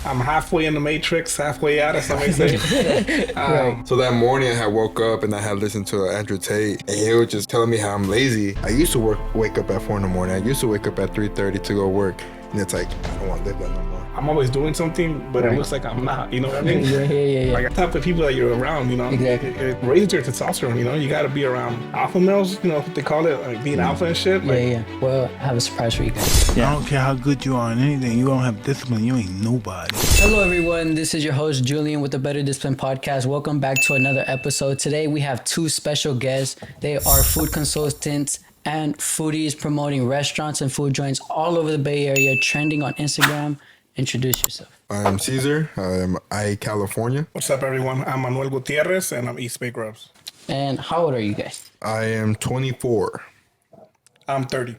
I'm halfway in the matrix, halfway out, as somebody say. Right. So that morning I had woke up and I had listened to Andrew Tate, and he was just telling me how I'm lazy. I used to wake up at 4 in the morning. I used to wake up at 3:30 to go work, and it's like, I don't want to live that no more. I'm always doing something, but it looks like I'm not. You know what I mean? Yeah. Like the type of people that you're around, you know, Exactly. it raises your testosterone. You know, you got to be around alpha males. You know what they call it, like being alpha and shit. Like, Yeah. Well, I have a surprise for you guys. I don't care how good you are in anything. You don't have discipline. You ain't nobody. Hello, everyone. This is your host, Julian, with the Better Discipline Podcast. Welcome back to another episode. Today, we have two special guests. They are food consultants and foodies promoting restaurants and food joints all over the Bay Area, trending on Instagram. Introduce yourself. I'm Caesar. I'm California. What's up, everyone? I'm Manuel Gutierrez, and I'm EastBayGrubs. And how old are you guys? I am 24. I'm 30.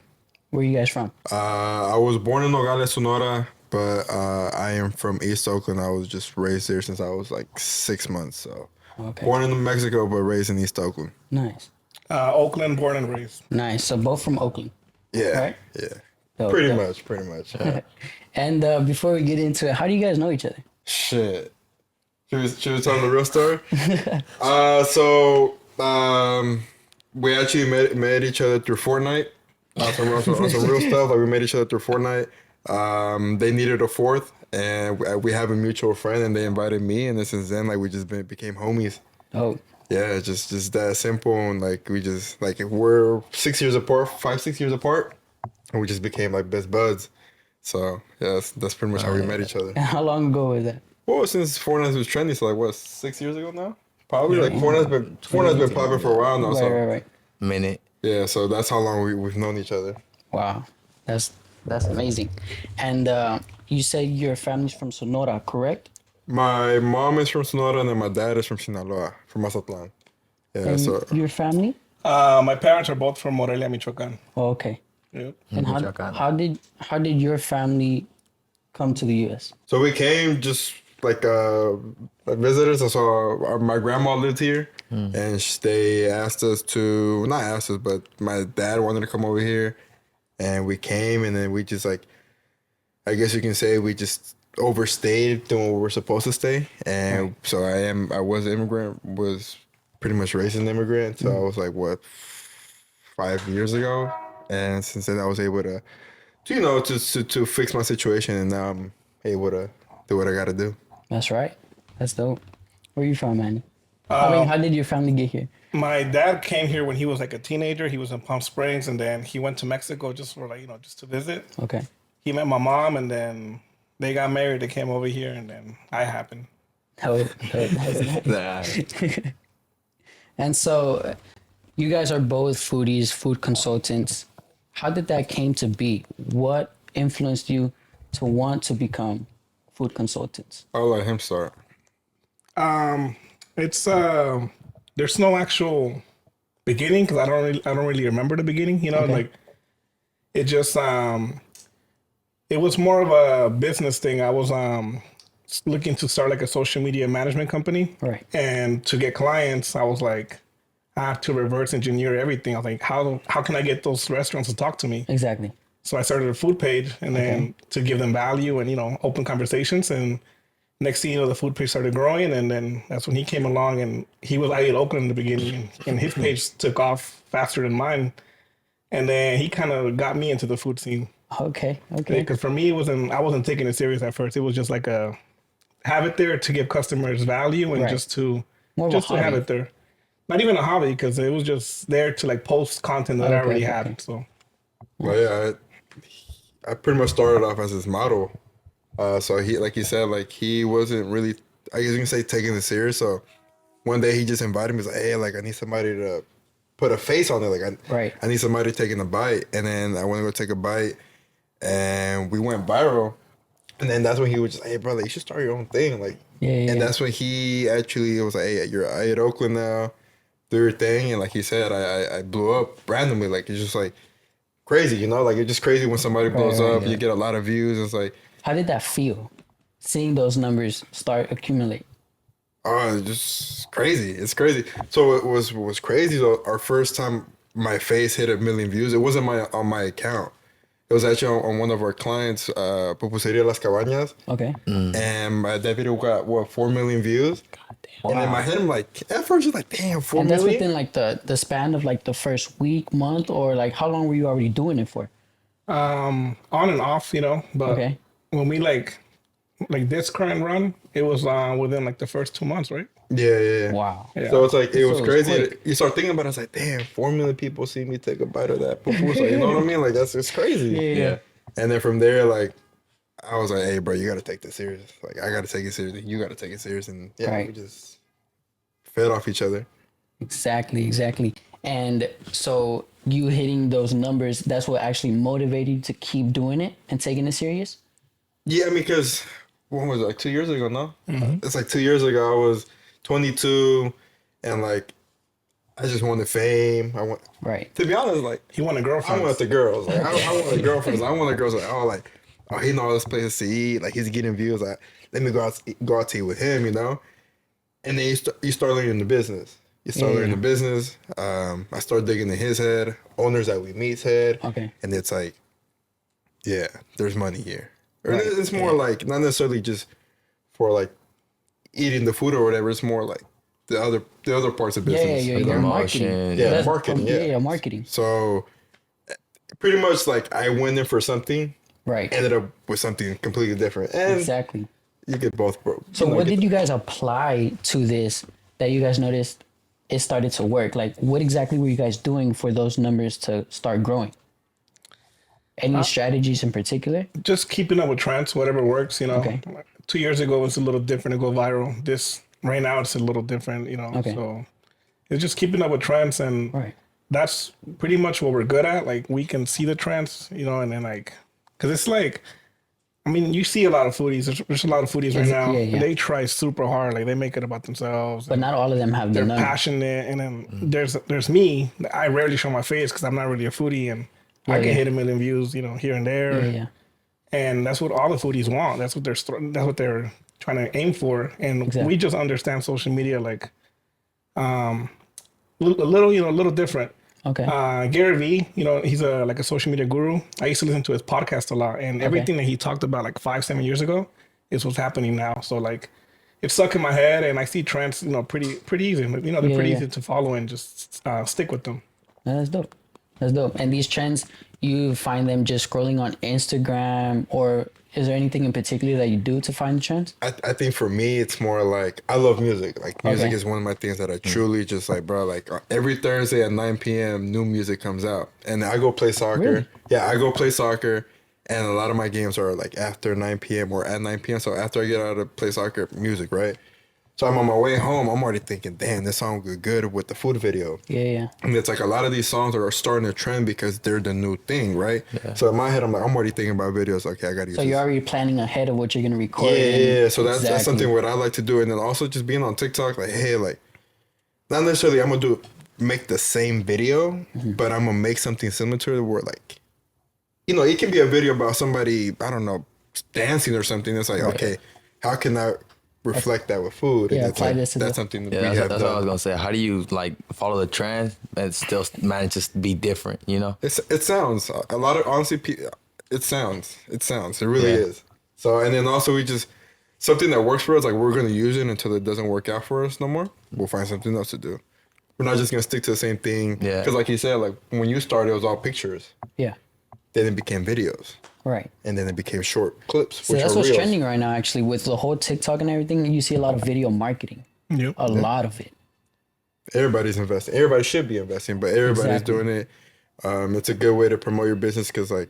Where are you guys from? I was born in Nogales, Sonora, but I am from East Oakland. I was just raised there since I was like 6 months. So Okay. born in Mexico, but raised in East Oakland. Nice. Oakland, born and raised. Nice. So both from Oakland. Yeah, Right. yeah. Dope, Pretty dope. much. And before we get into it, how do you guys know each other? Shit. Should we tell the real story? We actually met each other through Fortnite. On some real stuff. Like we met each other through Fortnite. They needed a fourth, and we have a mutual friend, and they invited me, and since then, like we just became homies. Oh, Yeah, just that simple, and like we just like we're 6 years apart, 5-6 years apart, and we just became like best buds. So yeah, that's pretty much how we met each other. and how long ago was that? Well, since Fortnite was trendy, so like what, 6 years ago now? Probably like Fortnite's been popular for a while now. So Right. Minute. yeah, so that's how long we've known each other. Wow, that's amazing. And you said your family's from Sonora, correct? My mom is from Sonora, and then my dad is from Sinaloa, from Mazatlan. Yeah, And so your family? My parents are both from Morelia, Michoacan. Oh, okay. Yep. And how did your family come to the U.S.? so we came just like visitors. So my grandma lived here, and they asked us to, not asked us, but my dad wanted to come over here, and we came, and then we just like, I guess you can say we just overstayed doing what we were supposed to stay. And so I was an immigrant, was pretty much raised an immigrant. So I was like, what, 5 years ago? And since then I was able to fix my situation, and now I'm able to do what I got to do. That's right. That's dope. Where you from, man? How did your family get here? My dad came here when he was like a teenager. He was in Palm Springs, and then he went to Mexico just for like, just to visit. Okay. He met my mom, and then they got married. They came over here, and then I happened. Dope. That's nice. And so, you guys are both foodies, food consultants. How did that came to be? What influenced you to want to become food consultants? I'll let him start. It's there's no actual beginning because I don't really remember the beginning. Like it just it was more of a business thing. I was looking to start like a social media management company, Right. and to get clients, I was like, I have to reverse engineer everything. I was like, how can I get those restaurants to talk to me? Exactly. So I started a food page, and then to give them value and open conversations. And next thing you know, the food page started growing, and then that's when he came along. And he was in Oakland in the beginning, and his page took off faster than mine. And then he kind of got me into the food scene. Okay. Because for me, I wasn't taking it serious at first. It was just like have it there to give customers value and Right. just to More of a have hobby. it there. Not even a hobby, because it was just there to like post content that I already had. So Well, yeah, I pretty much started off as his model. So he, like you said, like he wasn't really, I guess you can say, taking it serious. So one day he just invited me. He's like, hey, like I need somebody to put a face on it. Like Right. I need somebody taking a bite. And then I went to go take a bite, and we went viral. And then that's when he was just, hey, brother, you should start your own thing. Like, Yeah. and that's when he actually was like, hey, you're at Oakland now, do your thing. And like he said, I blew up randomly. Like it's just like crazy, like it's just crazy when somebody blows Right, up. yeah. You get a lot of views. It's like, How did that feel? Seeing those numbers start accumulate. oh, it's just crazy. It's crazy. So it was crazy. So our first time my face hit 1 million views, it wasn't on my account. It was actually on one of our clients, Pupuseria Las Cabañas. Okay. And that video got, 4 million views? God damn. And in my head, I'm like, at first, just like, damn, 4 And that's million? within like the span of like the first week, month, or like how long were you already doing it for? On and off, but Okay. when we like this current run, it was within like the first 2 months, right? Yeah. Wow. Yeah. So it's like, it was So crazy. quick. You start thinking about it, it's like, damn, 4 million people see me take a bite of that pupusa. You know what I mean? Like, it's crazy. Yeah. And then from there, like, I was like, hey, bro, you got to take this serious. Like, I got to take it seriously. You got to take it serious. And yeah, Right. we just fed off each other. Exactly. And so you hitting those numbers, that's what actually motivated you to keep doing it and taking it serious? Yeah, I mean, because when was it? Like 2 years ago, no? It's like 2 years ago. I was 22 and like, I just wanted fame. Right. To be honest, like, He wanted I girlfriends. want the girls. Like, I want the girlfriends. I want the girls like, oh, he knows all this places to eat. Like, he's getting views. Like, let me go out to eat with him, And then you start learning the business. You start learning the business. I start digging in his head, owners that we meet's head. Okay. And it's like, yeah, there's money here. Or it's more like, not necessarily just for like eating the food or whatever. It's more like the other parts of business. Yeah, The your promotion. marketing. Yeah, That's- marketing, yeah. marketing. So pretty much like I went in for something, Right. ended up with something completely different. And Exactly. you get both, bro. So what did you guys apply to this that you guys noticed it started to work? Like what exactly were you guys doing for those numbers to start growing? Any strategies in particular? Just keeping up with trends, whatever works, Okay. 2 years ago it was a little different to go viral. This right now it's a little different, Okay. So it's just keeping up with trends, and Right. that's pretty much what we're good at. Like we can see the trends, and then like, cause it's like, I mean, you see a lot of foodies. There's a lot of foodies right now. yeah. And they try super hard. Like they make it about themselves. But not all of them have the They're number. passionate, and then there's me. I rarely show my face because I'm not really a foodie, and I can yeah. hit 1 million views, here and there. Yeah. And that's what all the foodies want. That's what they're trying to aim for. And Exactly. we just understand social media like a little different. Okay. Gary Vee, he's like a social media guru. I used to listen to his podcast a lot, and everything that he talked about like 5-7 years ago is what's happening now. So like, it's stuck in my head, and I see trends, pretty easy. They're pretty easy to follow and just stick with them. That's dope. That's dope. And these trends, you find them just scrolling on Instagram, or is there anything in particular that you do to find the trends? I think for me, it's more like I love music. Like music Okay. is one of my things that I truly just like, bro. Like every Thursday at 9 p.m., new music comes out, and I go play soccer. Really? Yeah, I go play soccer, and a lot of my games are like after 9 p.m. or at 9 p.m. So after I get out of play soccer, music, right? So I'm on my way home. I'm already thinking, damn, this song would good with the food video. Yeah. And it's like a lot of these songs are starting to trend because they're the new thing, right? So in my head, I'm already thinking about videos. Okay, I got to use So this. you're already planning ahead of what you're gonna record. Yeah. So that's Exactly. something what I like to do. And then also just being on TikTok, like, hey, like, not necessarily I'm going to make the same video, Mm-hmm. but I'm going to make something similar to it where, like, it can be a video about somebody, I don't know, dancing or something. It's like, okay, how can I reflect that with food? Yeah, And it's apply like, this to that's the- something that Yeah, we that's, have that's what I was done. gonna say. How do you like follow the trend and still manage to be different? It sounds a lot of honestly. It sounds. It really Yeah. is. So and then also we just something that works for us. Like we're gonna use it until it doesn't work out for us no more. We'll find something else to do. We're not just gonna stick to the same thing. Yeah. Because like you said, like when you started, it was all pictures. Yeah. Then it became videos, Right. and then it became short clips, So which that's are what's reels. trending right now, actually, with the whole TikTok and everything. You see a lot of video marketing. Yep. A lot of it. Everybody's investing. Everybody should be investing, but everybody's Exactly. doing it. It's a good way to promote your business because like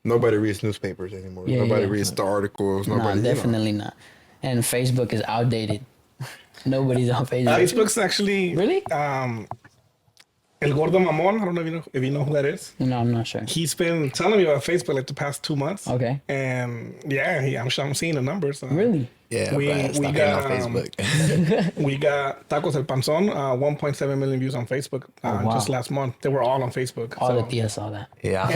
nobody reads newspapers anymore. Yeah, Nobody yeah. reads the articles. Nah, Nobody. definitely not. And Facebook is outdated. Nobody's on Facebook. Facebook's actually Really? El Gordo Mamon. I don't know if you know who that is. No, I'm not sure. He's been telling me about Facebook like the past 2 months. Okay. And yeah, I'm seeing the numbers. Really? Yeah, We- but we stop got, getting on Facebook. We got Tacos El Panzon, 1.7 million views on Facebook wow. just last month. They were all on Facebook. All so- the tias saw that. Yeah,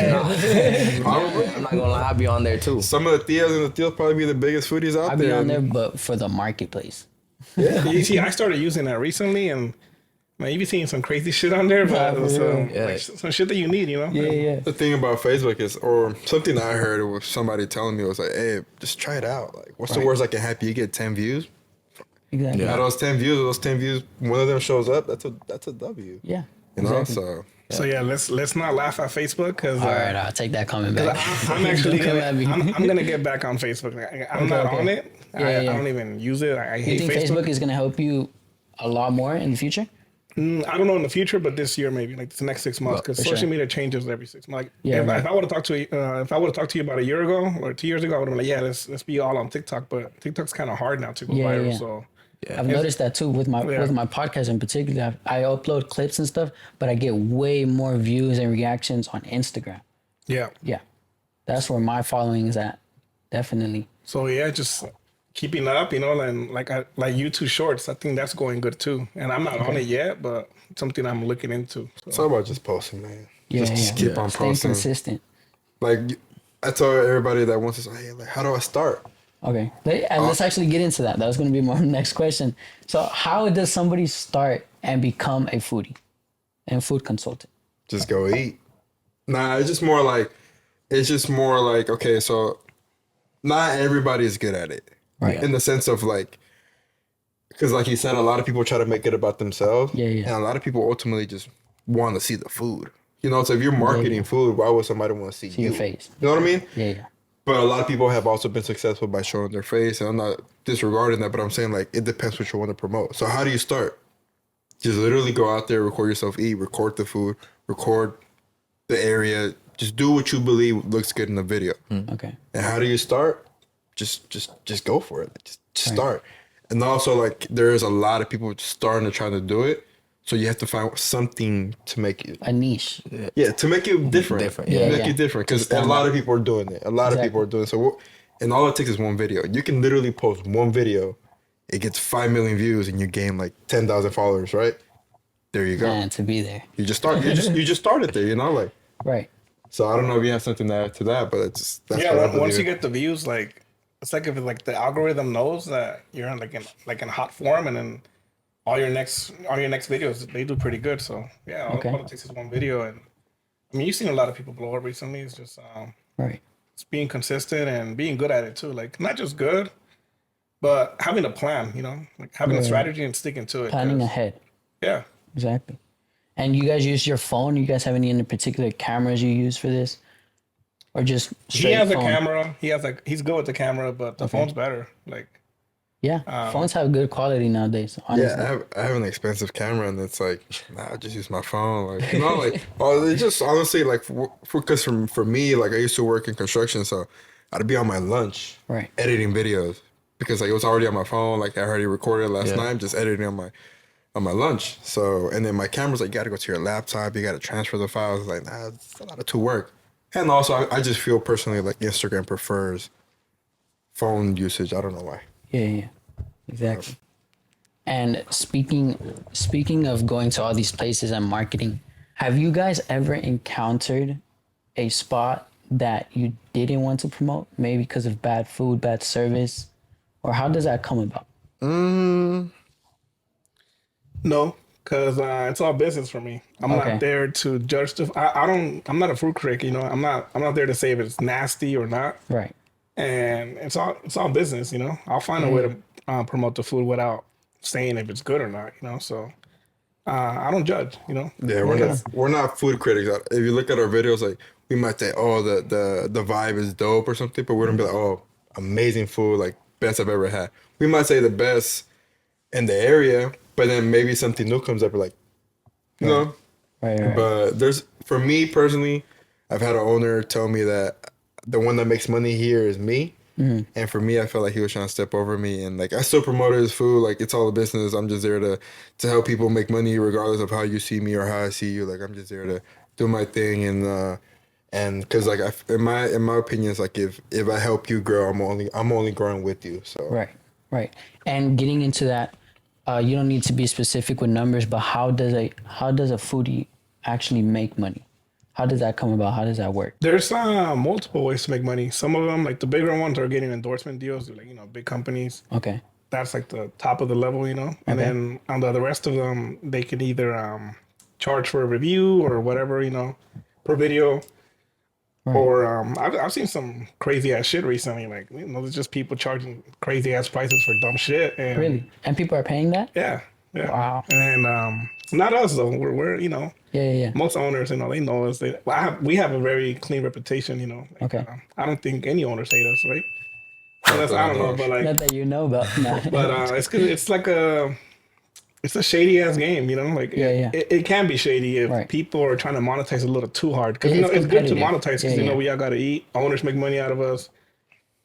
I'm not gonna lie, I'll be on there too. Some of the tias and the tios probably be the biggest foodies out I'll there. be on there, but for the marketplace. You see, I started using that recently, and Man, you be seeing some crazy shit on there, but Nah, for some, real. like, some shit that you need, you know? Yeah. The thing about Facebook is, or something I heard was somebody telling me was like, hey, just try it out. Like, what's the Right. worst that can happen? You get 10 views. Exactly. Out of those 10 views, one of them shows up. That's a W. Yeah. You know, exactly. so So yeah, let's not laugh at Facebook because All right, I'll take that comment back. I'm actually Don't come at me. I'm gonna get back on Facebook. I'm not okay. on it. Yeah, I yeah. don't even use it. I You hate think Facebook is gonna help you a lot more in the future? I don't know in the future, but this year maybe, like the next 6 months, because for social sure. media changes every 6 months. Like Yeah, if, right. if I would have talked to you about a year ago or 2 years ago, I would have been like, yeah, let's be all on TikTok. But TikTok's kind of hard now to go Yeah, viral. yeah. So I've noticed that too with my podcast in particular. I upload clips and stuff, but I get way more views and reactions on Instagram. yeah. Yeah, that's where my following is at. Definitely. So yeah, just keeping up, you know, and like YouTube Shorts, I think that's going good too. And I'm not on it yet, but it's something I'm looking into. So. it's all about just posting, man. Yeah, just keep on Stay posting. consistent. Like, I tell everybody that wants to say, hey, like, how do I start? Okay, and let's actually get into that. That was going to be my next question. So, how does somebody start and become a foodie and food consultant? Just go eat. Nah, it's just more like, okay, so not everybody is good at it. Right. In the sense of like, because like you said, a lot of people try to make it about themselves. Yeah. And a lot of people ultimately just want to see the food. You know, so if you're marketing food, why would somebody want to see your face. You know what I mean? Yeah. But a lot of people have also been successful by showing their face. And I'm not disregarding that, but I'm saying like, it depends what you want to promote. So how do you start? Just literally go out there, record yourself eat, record the food, record the area. Just do what you believe looks good in the video. Okay. And how do you start? Just go for it. Just start. And also like there's a lot of people starting to try to do it. So you have to find something to make it A niche. to make you different. Yeah, Make yeah. you different. Because a lot of people are doing it. A lot of people are doing it. So and all it takes is one video. You can literally post one video. It gets 5 million views and you gain like 10,000 followers, right? There you go. Man, to be there. You just start. You just started there, you know, like. Right. So I don't know if you have something to add to that, but it's that's Yeah, what I once you believe. get the views, like it's like if like the algorithm knows that you're in like in hot form, and then all your next videos they do pretty good. So yeah, all it takes is one video, and I mean you've seen a lot of people blow up recently. It's just Right. it's being consistent and being good at it too. Like not just good, but having a plan. You know, like having a strategy and sticking to it. Planning 'cause- ahead. Yeah. Exactly. And you guys use your phone? You guys have any in particular cameras you use for this? Or just straight He has phone? a camera. He's good with the camera, but the phone's better. Like Yeah. Phones have good quality nowadays, honestly. Yeah, I have an expensive camera, and it's like, nah, I just use my phone. Like, you know, like, oh, it just honestly, like, because for me, like, I used to work in construction, so I'd be on my lunch, Right. editing videos because like it was already on my phone. Like, I already recorded last night, just editing on my lunch. So, and then my camera's like, you got to go to your laptop, you got to transfer the files. Like, nah, it's a lot of work. And also, I just feel personally like Instagram prefers phone usage. I don't know why. Yeah. Exactly. And speaking of going to all these places and marketing, have you guys ever encountered a spot that you didn't want to promote, maybe because of bad food, bad service, or how does that come about? no, because it's all business for me. I'm Okay. not there to judge the. I'm not a food critic. You know, I'm not there to say if it's nasty or not. Right. And it's all business. You know, I'll find a way to promote the food without saying if it's good or not. You know, so I don't judge. You know. Yeah, we're not food critics. If you look at our videos, like we might say, oh, the vibe is dope or something, but we don't be like, oh, amazing food, like best I've ever had. We might say the best in the area, but then maybe something new comes up, we're like, you know. Right. But for me personally, I've had an owner tell me that the one that makes money here is me. And for me, I felt like he was trying to step over me, and like I still promoted his food. Like it's all a business. I'm just there to help people make money, regardless of how you see me or how I see you. Like I'm just there to do my thing, and because like in my opinion, it's like if I help you grow, I'm only growing with you. So Right. And getting into that, you don't need to be specific with numbers, but how does a foodie actually make money? How does that come about? How does that work? There's multiple ways to make money. Some of them, like the bigger ones, are getting endorsement deals, like big companies. Okay. that's like the top of the level, you know. And Okay. then on the rest of them, they can either charge for a review or whatever, you know, per video. Right. Or I've seen some crazy ass shit recently. Like, you know, there's just people charging crazy ass prices for dumb shit. And Really? And people are paying that? yeah, yeah. Wow. And not us though. We're you know, Yeah. most owners, you know, they know us. We have a very clean reputation, you know. Like, Okay. I don't think any owners hate us, right? Unless, I don't know, but like, Not that you know about. Nah. but it's 'cause it's like it's a shady ass game, you know. Like, Yeah. It can be shady if Right. people are trying to monetize a little too hard. Because It you know is it's good to competitive. monetize because Yeah, you know yeah. we all got to eat. Owners make money out of us,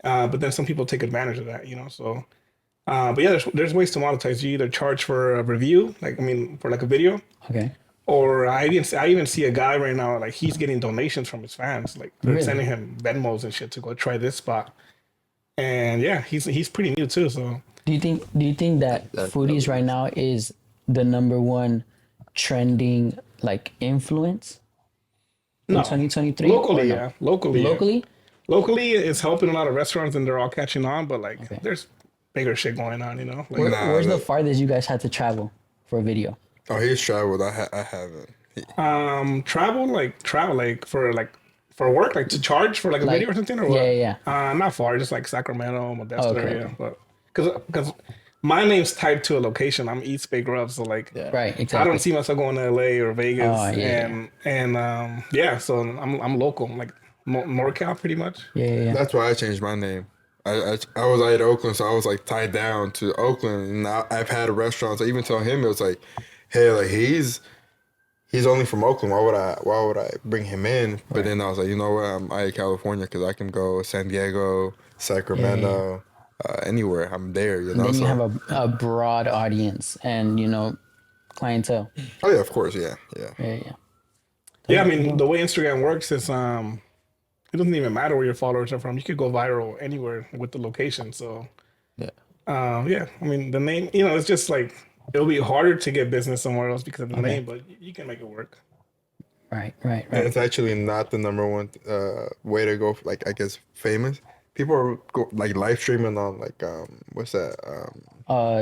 but then some people take advantage of that, you know. So, but yeah, there's ways to monetize. You either charge for a review, like for like a video, Okay. or I even see a guy right now, like he's getting donations from his fans, like they're Really? sending him Venmos and shit to go try this spot. And yeah, he's pretty new too. So Do you think that Foodies right now is the number one trending like influence in No. 2023? locally, Or no? yeah, locally, yeah. Locally? Locally, it's helping a lot of restaurants, and they're all catching on. But like, Okay. there's bigger shit going on, you know. Like, Where's the farthest you guys had to travel for a video? Oh, he's traveled. I haven't. travel for work, like to charge for like a Like- video or something, or what? yeah. Not far, just like Sacramento, Modesto Okay. area. But because my name's tied to a location, I'm EastBayGrubs, so like. Yeah. Right, I exactly. don't see myself going to LA or Vegas, Oh, yeah, and yeah, so I'm local, like NorCal pretty much. Yeah. That's why I changed my name. I was at Oakland, so I was like tied down to Oakland. And I've had restaurants. I even tell him it was like, hey, like he's only from Oakland. Why would I bring him in? But then I was like, you know what? I'm out of California because I can go San Diego, Sacramento, anywhere. I'm there. You know. Then you So- have a broad audience and clientele. oh yeah, of course, yeah. Yeah. Yeah, I mean the way Instagram works is it doesn't even matter where your followers are from. You could go viral anywhere with the location. So Yeah. yeah, I mean the name, it's just like it'll be harder to get business somewhere else because of the name, but you can make it work. Right. And it's actually not the number one way to go. Like I guess famous people are like live streaming on like what's that?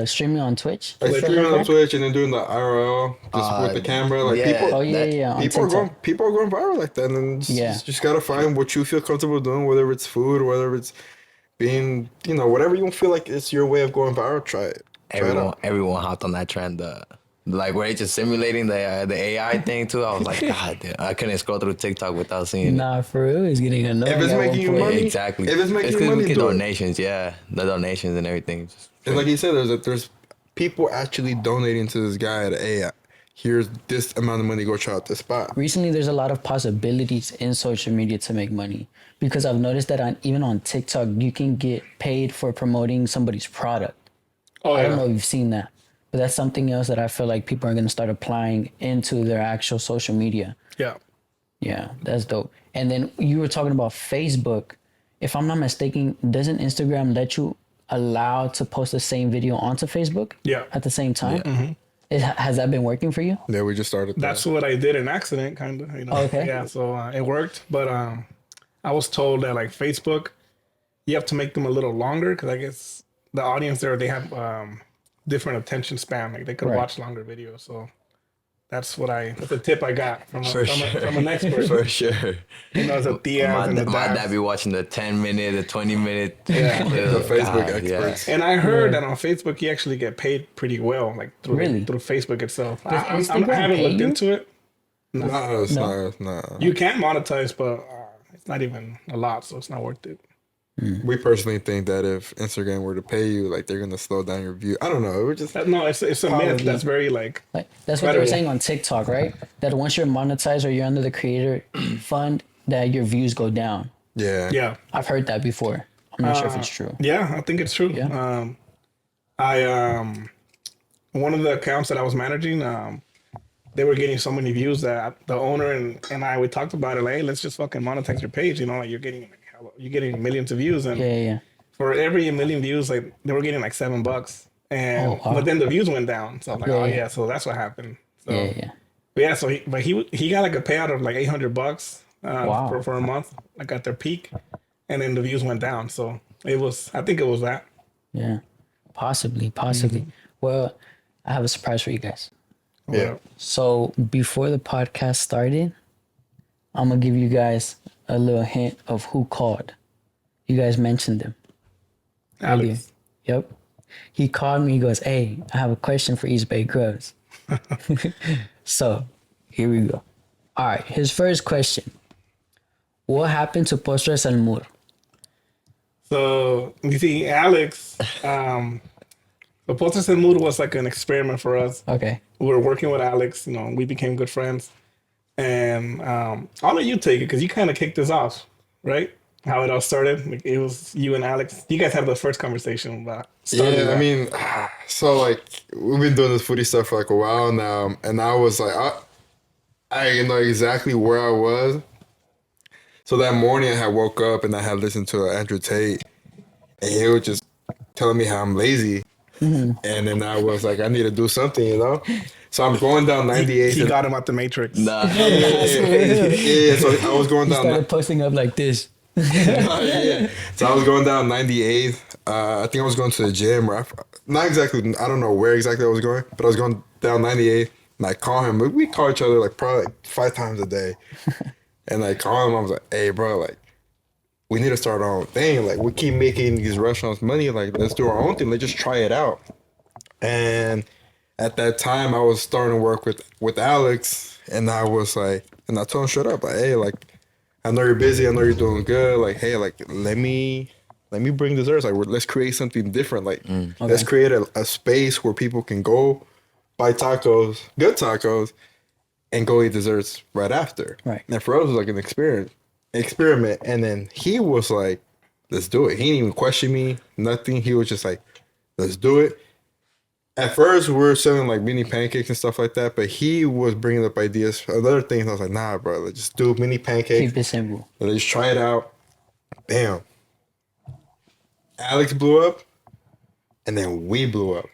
Streaming on Twitch. Like streaming on Twitch and then doing the IRL just with the camera. Like yeah. people, Oh yeah. On people are TikTok. going viral like that, and then just gotta find what you feel comfortable doing, whether it's food or whether it's being, whatever you feel like it's your way of going viral. Try it. Try it out. Everyone hopped on that trend. Like where they just simulating the AI thing too. I was like, God, damn, I couldn't scroll through TikTok without seeing it. Nah, for real, it's getting annoying. If it's at one making you point. money, Exactly. If it's making you 'cause money, we get do it. donations. Yeah, the donations and everything. And like you said, there's people actually donating to this guy at AI. Here's this amount of money. Go try out this spot. Recently, there's a lot of possibilities in social media to make money because I've noticed that even on TikTok, you can get paid for promoting somebody's product. Oh I don't yeah, know if you've seen that, but that's something else that I feel like people are going to start applying into their actual social media. yeah. Yeah, that's dope. And then you were talking about Facebook. If I'm not mistaken, doesn't Instagram let you allow to post the same video onto Facebook? Yeah. At the same time? Has that been working for you? Yeah, we just started. That's what I did in accident, kind of. Okay. Yeah, so it worked, but I was told that like Facebook, you have to make them a little longer because I guess the audience there, they have different attention span. Like they could Right. watch longer videos. So that's a tip I got from For sure. from an expert. For sure. It's a Diaz and the My Daz. dad be watching the 10-minute, the 20-minute. Yeah. The Facebook experts. And I heard that on Facebook, you actually get paid pretty well, like through Really? through Facebook itself. Does I Instagram haven't pay looked you? into it. No, it's not. You can monetize, but it's not even a lot, so it's not worth it. We personally think that if Instagram were to pay you, like they're gonna slow down your view. I don't know. It would just No, it's a myth Probably. that's very like Like that's what they were Incredible. saying on TikTok, right? That once you're monetized or you're under the creator fund, that your views go down. yeah. I've heard that before. I'm not sure if it's true. Yeah, I think it's true. Yeah. One of the accounts that I was managing, they were getting so many views that the owner and I we talked about it. Like, hey, let's just fucking monetize your page. Like you're getting millions of views, and Yeah. for every million views, like they were getting like $7, and Oh, wow. but then the views went down. So I was like, Yeah, oh yeah. yeah, so that's what happened. So Yeah. but yeah, so he got like a payout of like $800 Wow. for a month, like at their peak, and then the views went down. So I think it was that. Yeah. Possibly. Well, I have a surprise for you guys. Yeah. So before the podcast started, I'm gonna give you guys a little hint of who called. You guys mentioned him. Alex. Yep. He called me. He goes, "Hey, I have a question for East Bay Grubs." So here we go. All right. His first question: what happened to Postres al Mur? So you see, Alex, the Postres and Mood was like an experiment for us. Okay. We were working with Alex, we became good friends. And I'll let you take it because you kind of kicked this off, right? How it all started. Like, it was you and Alex. You guys had the first conversation about starting Yeah, that. I mean, so like we've been doing this foodie stuff for like a while now, and I was like, I know exactly where I was. So that morning I had woke up and I had listened to Andrew Tate, and he was just telling me how I'm lazy, and then I was like, I need to do something. So I'm going down 98. He got him out the Matrix. Nah. Yeah, so I was going He down. started posting up like this. Yeah. So I was going down 98th. I think I was going to the gym, or not exactly. I don't know where exactly I was going, but I was going down 98th, and I call him. We call each other like probably like 5 times a day, and I call him. I was like, "Hey, bro, like, we need to start our own thing. Like, we keep making these restaurants money. Like, let's do our own thing. Let's just try it out." And at that time, I was starting to work with Alex, and I was like, and I told him straight up, like, "Hey, like, I know you're busy. I know you're doing good. Like, hey, like, let me bring desserts. Like, let's create something different. Like, let's create a space where people can go buy tacos, good tacos, and go eat desserts right after." Right. And for us, it was like an experiment. And then he was like, "Let's do it." He didn't even question me, nothing. He was just like, "Let's do it." At first, we were selling like mini pancakes and stuff like that, but he was bringing up ideas for other things. I was like, "Nah, bro, let's just do mini pancakes. Keep it simple. Let's just try it out." Bam. Alex blew up, and then we blew up.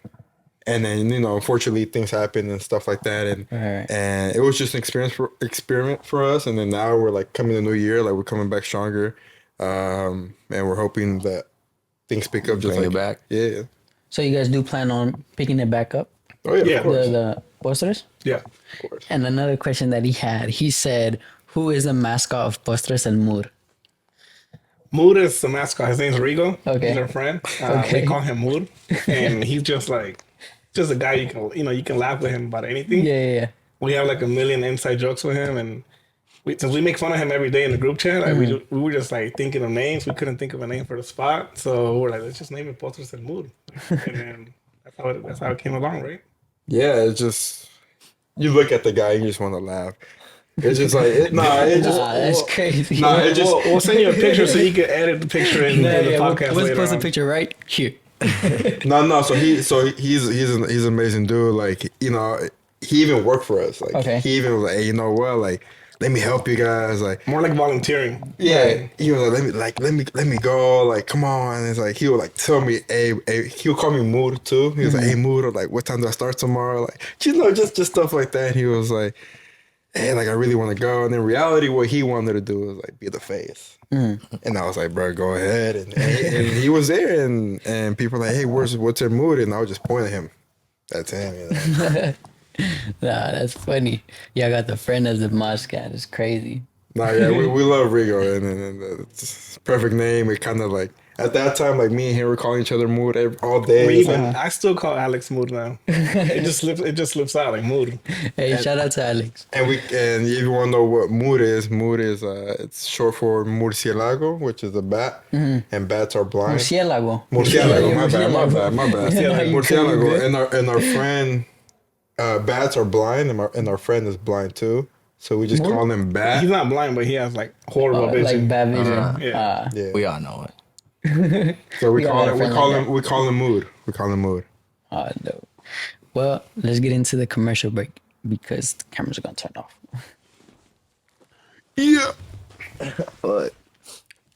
And then, unfortunately, things happened and stuff like that. And Right. and it was just an experiment for us. And then now we're like coming the new year, like we're coming back stronger. And we're hoping that things pick up just Bring like it back. Yeah. So you guys do plan on picking it back up? Oh yeah, Yeah. of course. The Postres? Yeah. Of course. And another question that he said, who is the mascot of Postres al Mur? Mood is the mascot. His name's Rigo. Okay. He's our friend. Okay. We call him Mood. And he's just a guy you can laugh with him about anything. Yeah. We have like a million inside jokes with him, and since we make fun of him every day in the group chat, like, we were just like thinking of names. We couldn't think of a name for the spot, so we're like, let's just name it Postres and Mood, and then that's how it came along, right? Yeah, it's just you look at the guy, you just want to laugh. It's just like That's crazy. Nah, it just We'll send you a picture so you can edit the picture in the podcast Let's later post a on. picture right here. no. So he's an amazing dude. Like, he even worked for us. Like, Okay. he even was like, "Hey, you know what? Like, let me help you guys." Like, More like volunteering. yeah, he was like, let me go. Like, come on. And it's like he would like tell me, hey, he would call me Mood too. He was like, "Hey, Mood, or like, what time do I start tomorrow?" Like, just stuff like that. He was like, "Hey, like, I really want to go." And in reality, what he wanted to do was like be the face. And I was like, "Bro, go ahead." And he was there, and people were like, "Hey, what's your Mood?" And I was just pointing at him. That's him. Nah, that's funny. Yeah, I got the friend as the mascot. It's crazy. Nah, yeah, we love Rigo, and it's a perfect name. It kind of like at that time, like me and him were calling each other Mood all day. We It's like, even I still call Alex Mood now. It just slips out like Mood. Hey, shout out to Alex. and if you want to know what Mood is it's short for murcielago, which is a bat, and bats are blind. Murciélago. Murcielago, my bad. You good, you good. Murcielago, and our friend, bats are blind, and our friend is blind too. So we just call him Bat. He's not blind, but he has like horrible vision. Like bad vision. Yeah. Yeah. We all know it. So we got call a him friend like we call him Mood. We call him Mood. No. Well, let's get into the commercial break because the cameras are gonna turn off. Yeah. What?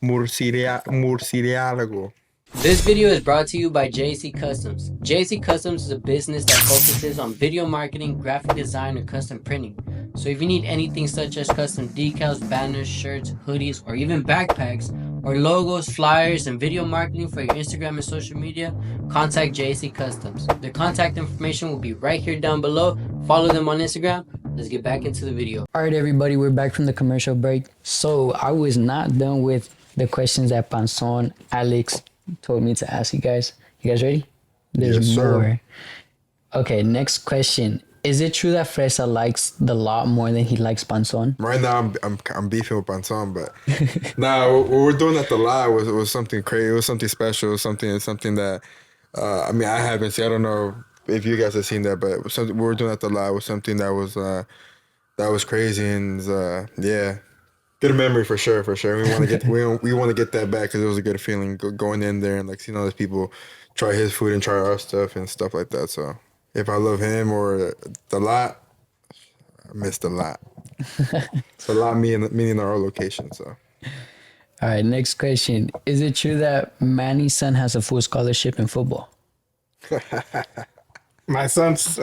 Murcielago. This video is brought to you by JC Customs. JC Customs is a business that focuses on video marketing, graphic design, and custom printing. So if you need anything such as custom decals, banners, shirts, hoodies, or even backpacks, or logos, flyers, and video marketing for your Instagram and social media, contact JC Customs. Their contact information will be right here down below. Follow them on Instagram. Let's get back into the video. All right, everybody, we're back from the commercial break. So I was not done with the questions that Panzon, Alex told me to ask you guys. You guys ready? There's Yes, sir. more. Okay, next question. Is it true that Fresa likes the lot more than he likes Panzon? Right now, I'm beefing with Panzon, but what we're doing at the lot was something crazy. It was something special. Something that I mean, I haven't seen. I don't know if you guys have seen that, but it was something we were doing at the lot was something that was crazy, and yeah, good memory for sure. We want to get we want to get that back because it was a good feeling going in there and like seeing all these people try his food and try our stuff and stuff like that. So if I love him or the lot, I miss the lot. It's a lot meaning our location. So All right, next question. Is it true that Manny's son has a full scholarship in football? My son's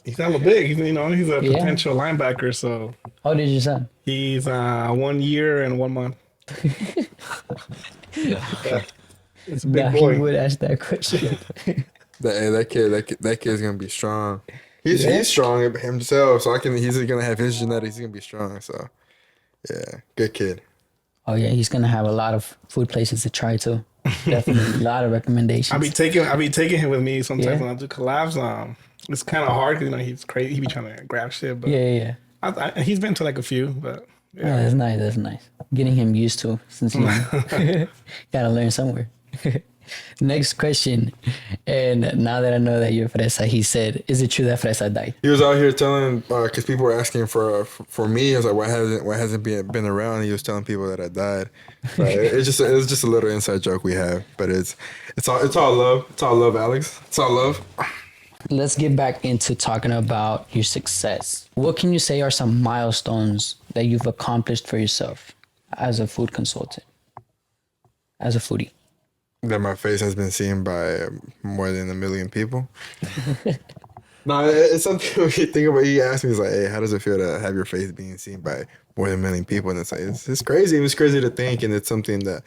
he's hella big. He's a Yeah. potential linebacker. So How old is your son? he's 1 year and 1 month. It's a big Nah, boy. he would ask that question. that kid's gonna be strong. He's strong himself, so he's gonna have his genetics. He's gonna be strong. So yeah, good kid. Oh yeah, he's gonna have a lot of food places to try too. Definitely a lot of recommendations. I be taking him with me sometimes Yeah. when I do collabs. It's kind of hard because he's crazy. He be trying to grab shit, but yeah. he's been to like a few, but Oh, yeah. that's nice. That's nice. Getting him used to since he's young. Gotta learn somewhere. Next question. And now that I know that you're Fresa, he said, "Is it true that Fresa died?" He was out here telling because people were asking for me. I was like, why hasn't been around? He was telling people that I died. But it was just a little inside joke we have. But it's all love. It's all love, Alex. It's all love. Let's get back into talking about your success. What can you say are some milestones that you've accomplished for yourself as a food consultant, as a foodie? That my face has been seen by more than 1 million people. No, it's something when you think about. He asked me, he's like, "Hey, how does it feel to have your face being seen by more than 1 million people?" And it's like it's crazy. It's crazy to think, and it's something that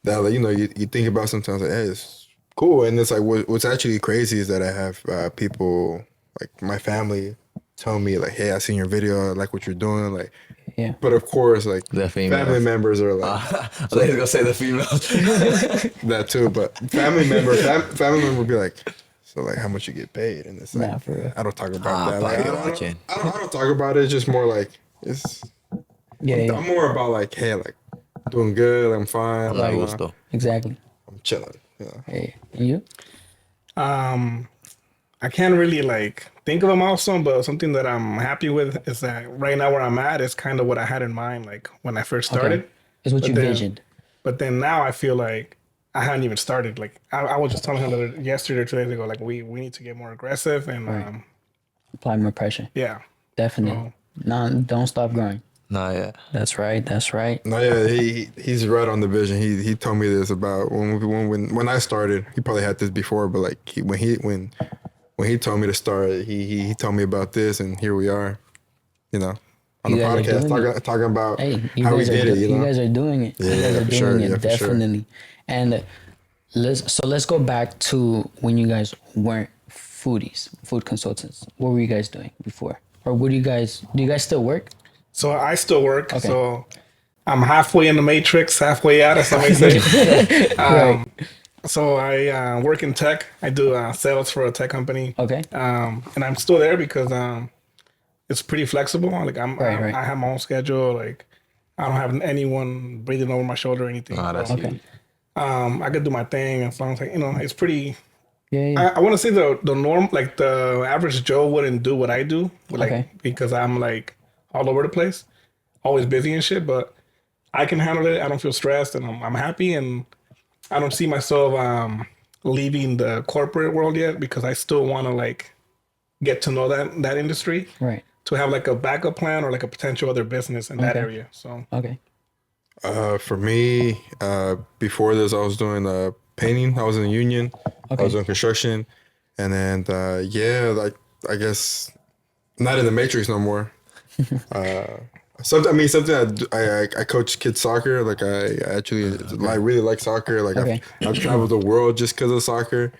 like, you think about sometimes. Like, hey, it's cool, and it's like what's actually crazy is that I have people like my family tell me like, "Hey, I seen your video. I like what you're doing." Like, Yeah. but of course, like The females. family members are like. I was gonna say the females. That too, but family member be like, so like how much you get paid, and it's like Nah, for real. I don't talk about that. probably Like, I watching. don't talk about it. It's just more like it's. Yeah. I'm more about like, hey, like doing good. I'm fine. La Like, gusto. Exactly. I'm chilling. Yeah. Hey, and you? I can't really like think of a milestone, but something that I'm happy with is that right now where I'm at is kind of what I had in mind, like when I first started. Okay. It's what But you then- visioned. But then now I feel like I haven't even started. Like I was just telling him yesterday or 2 days ago, like we need to get more aggressive and Right. Apply more pressure. yeah. Definitely. No, don't stop growing. Nah, yeah. That's right. That's right. No, yeah, he's right on the vision. He told me this about when I started. He probably had this before, but like when he told me to start, he told me about this, and here we are. On You the guys are podcast doing talking about Hey, you how we guys are did it. you guys are doing it. You Yeah, guys are for doing sure. it Yeah, for sure. definitely. And let's go back to when you guys weren't foodies, food consultants. What were you guys doing before? Or do you guys still work? So I still work. Okay. So I'm halfway in the matrix, halfway out, as somebody say. Right. So I work in tech. I do sales for a tech company. Okay. And I'm still there because it's pretty flexible. Like Right. I have my own schedule. Like I don't have anyone breathing over my shoulder or anything. Oh, that's So, Okay. I could do my thing as long as it's pretty. Yeah. I want to say the norm, like the average Joe wouldn't do what I do, like Okay. because I'm like all over the place, always busy and shit. But I can handle it. I don't feel stressed, and I'm happy, and I don't see myself leaving the corporate world yet because I still want to like get to know that industry Right. to have like a backup plan or like a potential other business in that Okay. area. So Okay. For me, before this, I was doing painting. I was in a union. I Okay. was doing construction, and then like I guess not in the matrix no more. something I coach kids soccer. Like I actually I really like soccer. Like Okay. I've traveled the world just because of soccer,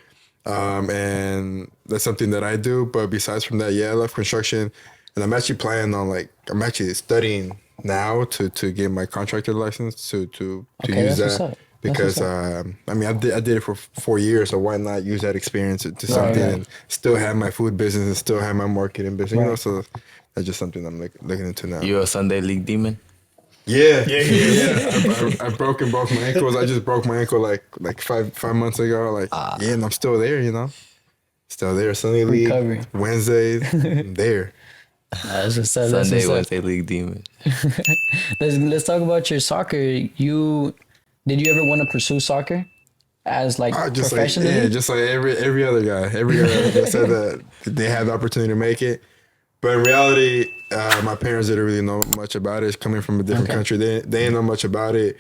and that's something that I do. But besides from that, yeah, I love construction, and I'm actually planning on I'm actually studying now to get my contractor license to Okay, use that's what's that. up. That's Because what's I did it for 4 years, so why not use that experience to something right. and still have my food business and still have my marketing business, you know? Right. So that's just something I'm looking into now. You a Sunday league demon? Yeah, Yeah. I've broken both my ankles. I just broke my ankle like 5 months ago. And I'm still there, you know? Still there. Sunday league, Recovery. Wednesdays, I'm there. That's what's up. That's Sunday, what's up. Wednesday league demon. Let's talk about your soccer. Did you ever want to pursue soccer as like Just professionally? just like every other guy. Every guy that said that they had the opportunity to make it. But in reality, my parents didn't really know much about it. Coming from a different Okay. country, they didn't know much about it.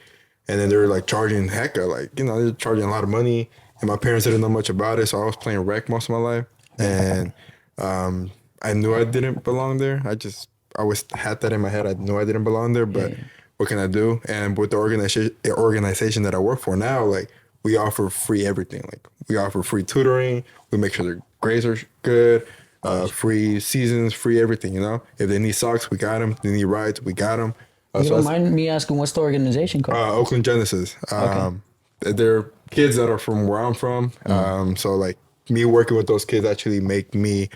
And then they were like charging hecka, they're charging a lot of money. And my parents didn't know much about it, so I was playing rec most of my life. And I knew I didn't belong there. I always had that in my head. I knew I didn't belong there, but what can I do? And with the organization that I work for now, we offer free everything. Like we offer free tutoring. We make sure their grades are good. Free seasons, free everything. You know, if they need socks, we got them. They need rides, we got them. You don't mind me asking what's the organization called? Oakland Genesis. They're kids that are from where I'm from. So me working with those kids actually make me.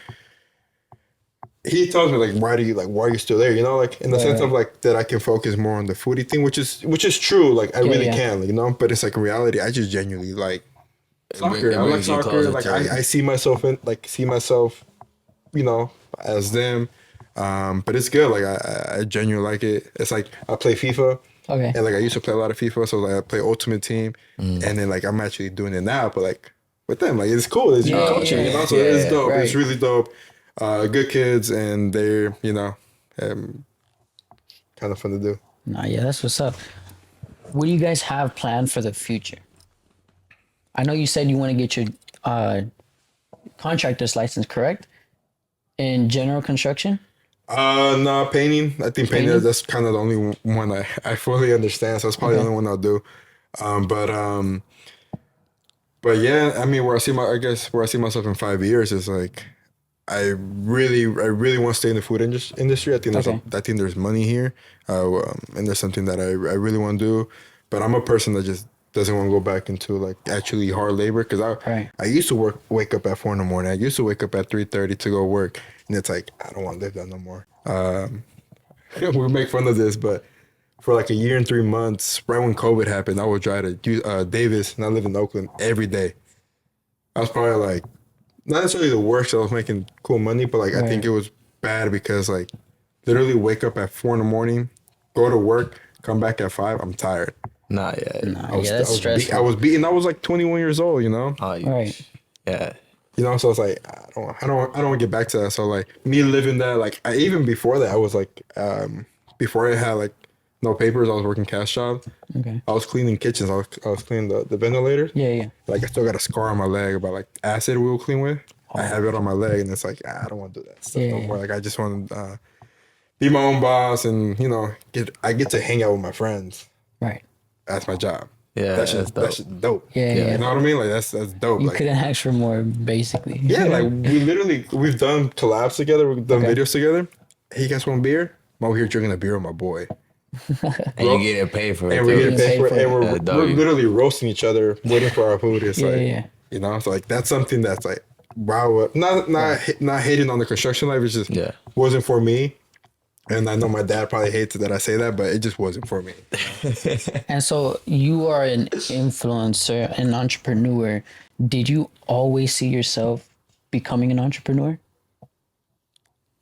He tells me why are you still there? You know, in the sense of that I can focus more on the foodie thing, which is true. I really can, you know. But it's in reality, I just genuinely like soccer. I like brings you soccer. closer to it. I see myself you know, as them. But it's good. I genuinely like it. It's I play FIFA. Okay. And I used to play a lot of FIFA, so I play Ultimate Team, and then I'm actually doing it now, but with them, it's cool. It's your culture, you know. So it's dope. right. It's really dope. Good kids, and they're kind of fun to do. Nah, yeah, that's what's up. What do you guys have planned for the future? I know you said you want to get your contractor's license, correct? In general construction? No, painting. I think painting, Painting? that's kind of the only one I fully understand. So that's probably the only one I'll do. But yeah, I mean, where I see myself in 5 years is I really want to stay in the food industry. I think there's money here, and there's something that I really want to do. But I'm a person that just doesn't want to go back into actually hard labor because I used to wake up at 4 a.m. I used to wake up at 3:30 to go work, and it's I don't want to live that no more. We make fun of this, but for a year and 3 months, right when COVID happened, I would drive to Davis, and I live in Oakland every day. I was probably not necessarily the worst. I was making cool money, but I think it was bad because literally wake up at 4 a.m, go to work, come back at 5. I'm tired. Nah, yeah. That's stressful. I was beaten. I was 21 years old. You know. Right. Yeah. You know, so it's I don't want to get back to that. So me living that, even before that, I was before I had no papers, I was working cash job. Okay. I was cleaning kitchens. I was cleaning the ventilators. Yeah. I still got a scar on my leg about acid we will clean with. I have it on my leg, and it's I don't want to do that stuff no more. I just want to be my own boss, and I get to hang out with my friends. Right. That's my job. Yeah, that's dope. dope. Yeah. You know what I mean? That's dope. You couldn't ask for more, basically. Yeah, we've done collabs together. We've done videos together. Hey, you guys want a beer? I'm over here drinking a beer with my boy. And you get paid for it. And we too. get paid for it. And we're W. literally roasting each other, waiting for our food. It's Yeah. So that's something that's wow. Not hating on the construction life. It's just wasn't for me. And I know my dad probably hates that I say that, but it just wasn't for me. And so you are an influencer, an entrepreneur. Did you always see yourself becoming an entrepreneur?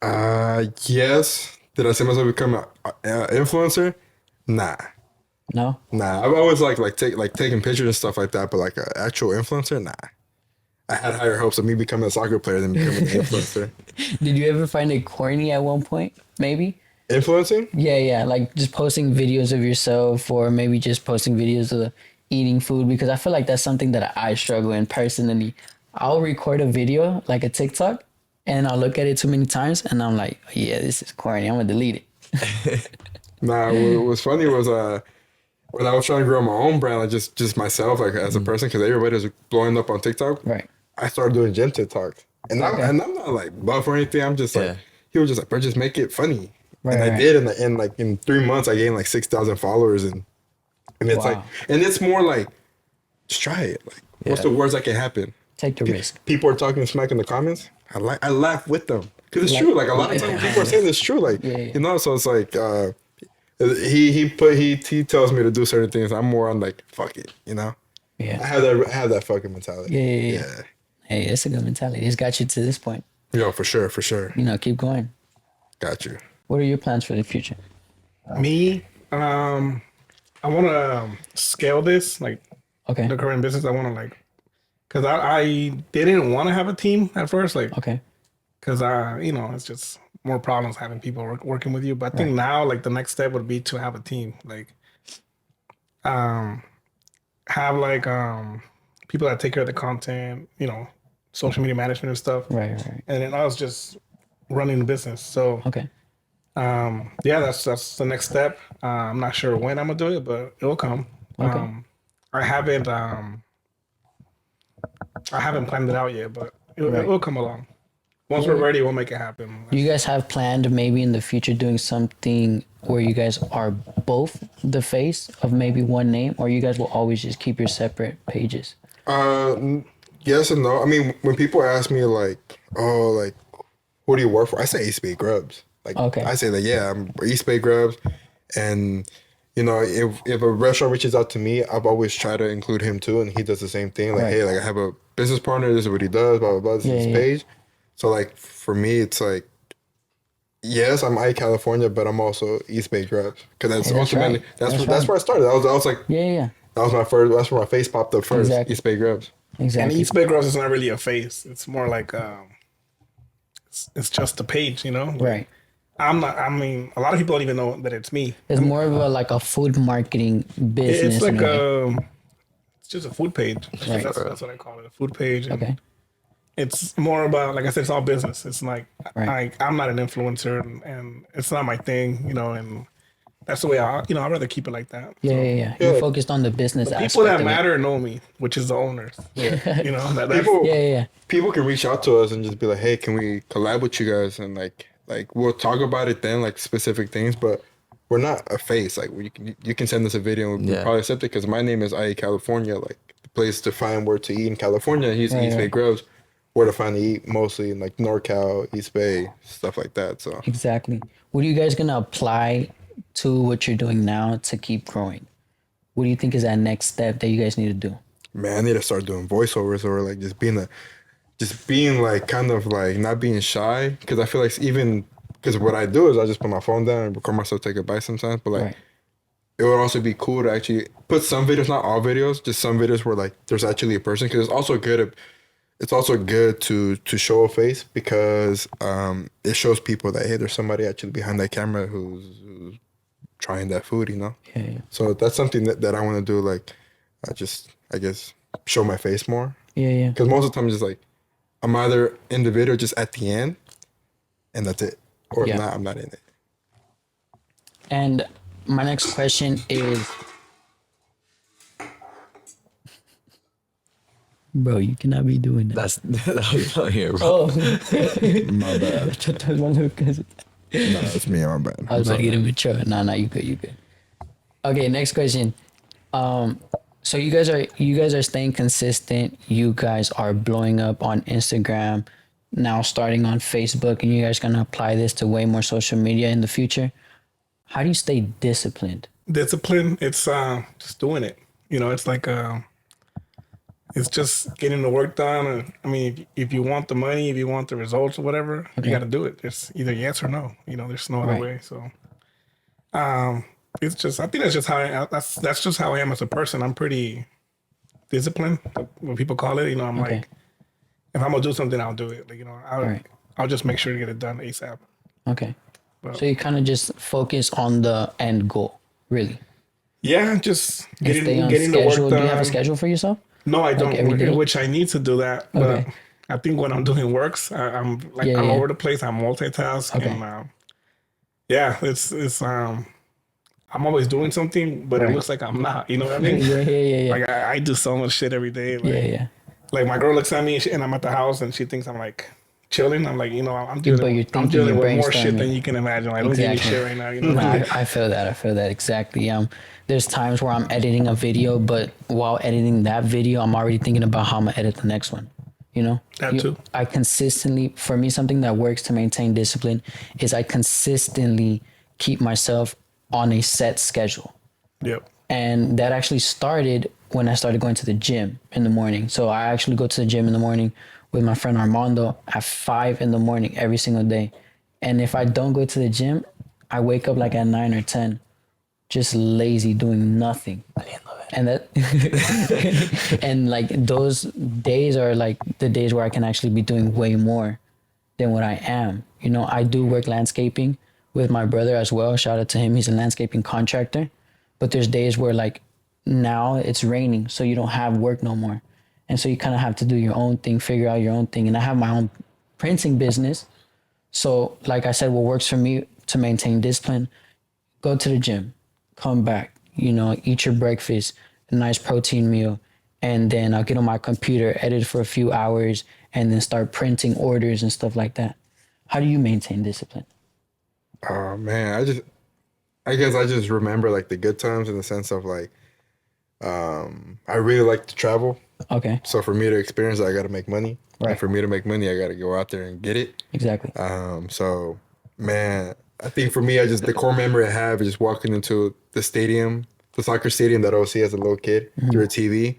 Yes. Did I see myself become an influencer? Nah. No? I've always taking pictures and stuff like that, but an actual influencer, nah. I had higher hopes of me becoming a soccer player than becoming an influencer. Did you ever find it corny at one point? Maybe? Influencing? Yeah. Just posting videos of yourself, or maybe just posting videos of eating food, because I feel like that's something that I struggle in personally. I'll record a video, a TikTok, and I'll look at it too many times, and I'm like, yeah, this is corny. I'm gonna delete it. Nah, what was funny was when I was trying to grow my own brand, like just myself, like as a person, because everybody was blowing up on TikTok. Right. I started doing gym TikToks, and I'm not like buff or anything. I'm just like Yeah. he was just like, bro, just make it funny, Right, and I right. did, and like in 3 months, I gained like 6,000 followers, and it's like, Wow. and it's more like, just try it. Like, what's the worst that can happen? Take the risk. People are talking smack in the comments. I laugh with them because it's true. Like a lot of times people are saying it's true. Like you know, so it's like he tells me to do certain things. I'm more on like fuck it, you know. Yeah. I have that fucking mentality. Yeah. Hey, that's a good mentality. It's got you to this point. Yo, for sure. You know, keep going. Got you. What are your plans for the future? Me, I want to scale this, like Okay. the current business. I want to like, cause I didn't want to have a team at first, like, Okay. cause you know, it's just more problems having people working with you. But I think now, like the next step would be to have a team, like, have like people that take care of the content, you know, social media management and stuff. Right. And then I was just running the business. So Okay. yeah, that's the next step. I'm not sure when I'm gonna do it, but it'll come. Okay. I haven't planned it out yet, but it'll come along. Once we're ready, we'll make it happen. Do you guys have planned maybe in the future doing something where you guys are both the face of maybe one name, or you guys will always just keep your separate pages? Yes and no. I mean, when people ask me like, oh, like, who do you work for? I say EastBayGrubs. Like, Okay. I say that, yeah, I'm EastBayGrubs. And, you know, if a restaurant reaches out to me, I've always tried to include him too. And he does the same thing. Like, Right. hey, like, I have a business partner. This is what he does, blah, blah, blah. This is his page. So, like, for me, it's like, yes, I'm California, but I'm also EastBayGrubs. Because that's Hey, that's ultimately, right. that's That's where I started. I was like, Yeah. that was my first, that's where my face popped up first, Exactly. EastBayGrubs. And Exactly. EastBayGrubs is not really a face. It's more like it's just a page, you know. Like, Right. I'm not. I mean, a lot of people don't even know that it's me. It's more of a food marketing business. It's like in a way. it's just a food page. Right. That's what I call it, a food page. And Okay. it's more about, like I said, it's all business. It's like Right. I'm not an influencer, and it's not my thing, you know. And that's the way I'd rather keep it like that. Yeah. You're focused on the business aspect. People that of it. matter know me, which is the owners. Yeah. You know, that's, People, Yeah. people can reach out to us and just be like, hey, can we collab with you guys? And like we'll talk about it then, like specific things, but we're not a face. Like you can send us a video and we'll probably accept it because my name is IEATCALIFORNIA, like the place to find where to eat in California. He's East Bay Grubs, where to find to eat mostly in like NorCal, East Bay, stuff like that. So Exactly. What are you guys gonna apply to what you're doing now to keep growing? What do you think is that next step that you guys need to do? man, I need to start doing voiceovers or like just being like kind of like not being shy, because I feel like even because what I do is I just put my phone down and record myself take a bite sometimes, but like Right. it would also be cool to actually put some videos, not all videos, just some videos where like there's actually a person, because it's also good to show a face, because it shows people that hey, there's somebody actually behind that camera who's trying that food, you know. Yeah. So that's something that I want to do, like I guess show my face more, Yeah. because most of the time it's just like I'm either in the video just at the end and that's it, or if not, I'm not in it. And my next question is, bro, you cannot be doing that. That was not here, bro. Oh, My bad. that was my little cousin. No, it's me. My bad. I was about to get immature. No, you good. Okay, next question. So you guys are staying consistent. You guys are blowing up on Instagram, now starting on Facebook, and you guys gonna apply this to way more social media in the future. How do you stay disciplined? discipline. It's just doing it. You know, it's like it's just getting the work done. And I mean, if you want the money, if you want the results or whatever, you got to do it. It's either yes or no. You know, there's no other way. So, it's just, I think that's just how that's just how I am as a person. I'm pretty disciplined, what people call it. You know, I'm like, if I'm gonna do something, I'll do it. Like, you know, I'll just make sure to get it done ASAP. Okay. So you kind of just focus on the end goal, really. Yeah, just And stay on getting the work schedule. done. Do you have a schedule for yourself? No, I don't. every day? Which I need to do that, but I think when I'm doing works, I'm like I'm over the place. I'm multitask, and yeah, it's I'm always doing something, but it looks like I'm not. You know what I mean? Yeah. Like I do so much shit every day. Like, Yeah. Like my girl looks at me and I'm at the house and she thinks I'm like chilling. I'm like, you know, I'm But you're dealing thinking, with you're more shit brainstorming. than you can imagine. Like, don't give me Exactly. shit right now. You know. No, I feel that. I feel that exactly. There's times where I'm editing a video, but while editing that video, I'm already thinking about how I'm gonna edit the next one. You know, That too. I consistently, for me, something that works to maintain discipline is I consistently keep myself on a set schedule. Yep. And that actually started when I started going to the gym in the morning. So I actually go to the gym in the morning with my friend Armando at 5 a.m. every single day. And if I don't go to the gym, I wake up like at 9 or 10, just lazy, doing nothing. And that, and like those days are like the days where I can actually be doing way more than what I am. You know, I do work landscaping with my brother as well. Shout out to him. He's a landscaping contractor. But there's days where like now it's raining, so you don't have work no more. And so you kind of have to do your own thing, figure out your own thing. And I have my own printing business. So like I said, what works for me to maintain discipline, go to the gym, come back, you know, eat your breakfast, a nice protein meal. And then I'll get on my computer, edit for a few hours, and then start printing orders and stuff like that. How do you maintain discipline? Oh man, I guess I just remember like the good times in the sense of like, I really like to travel. Okay, So for me to experience it, I got to make money. Right. And for me to make money, I got to go out there and get it. exactly. So man, I think for me, the core memory I have is just walking into the stadium, the soccer stadium that I would see as a little kid through a TV.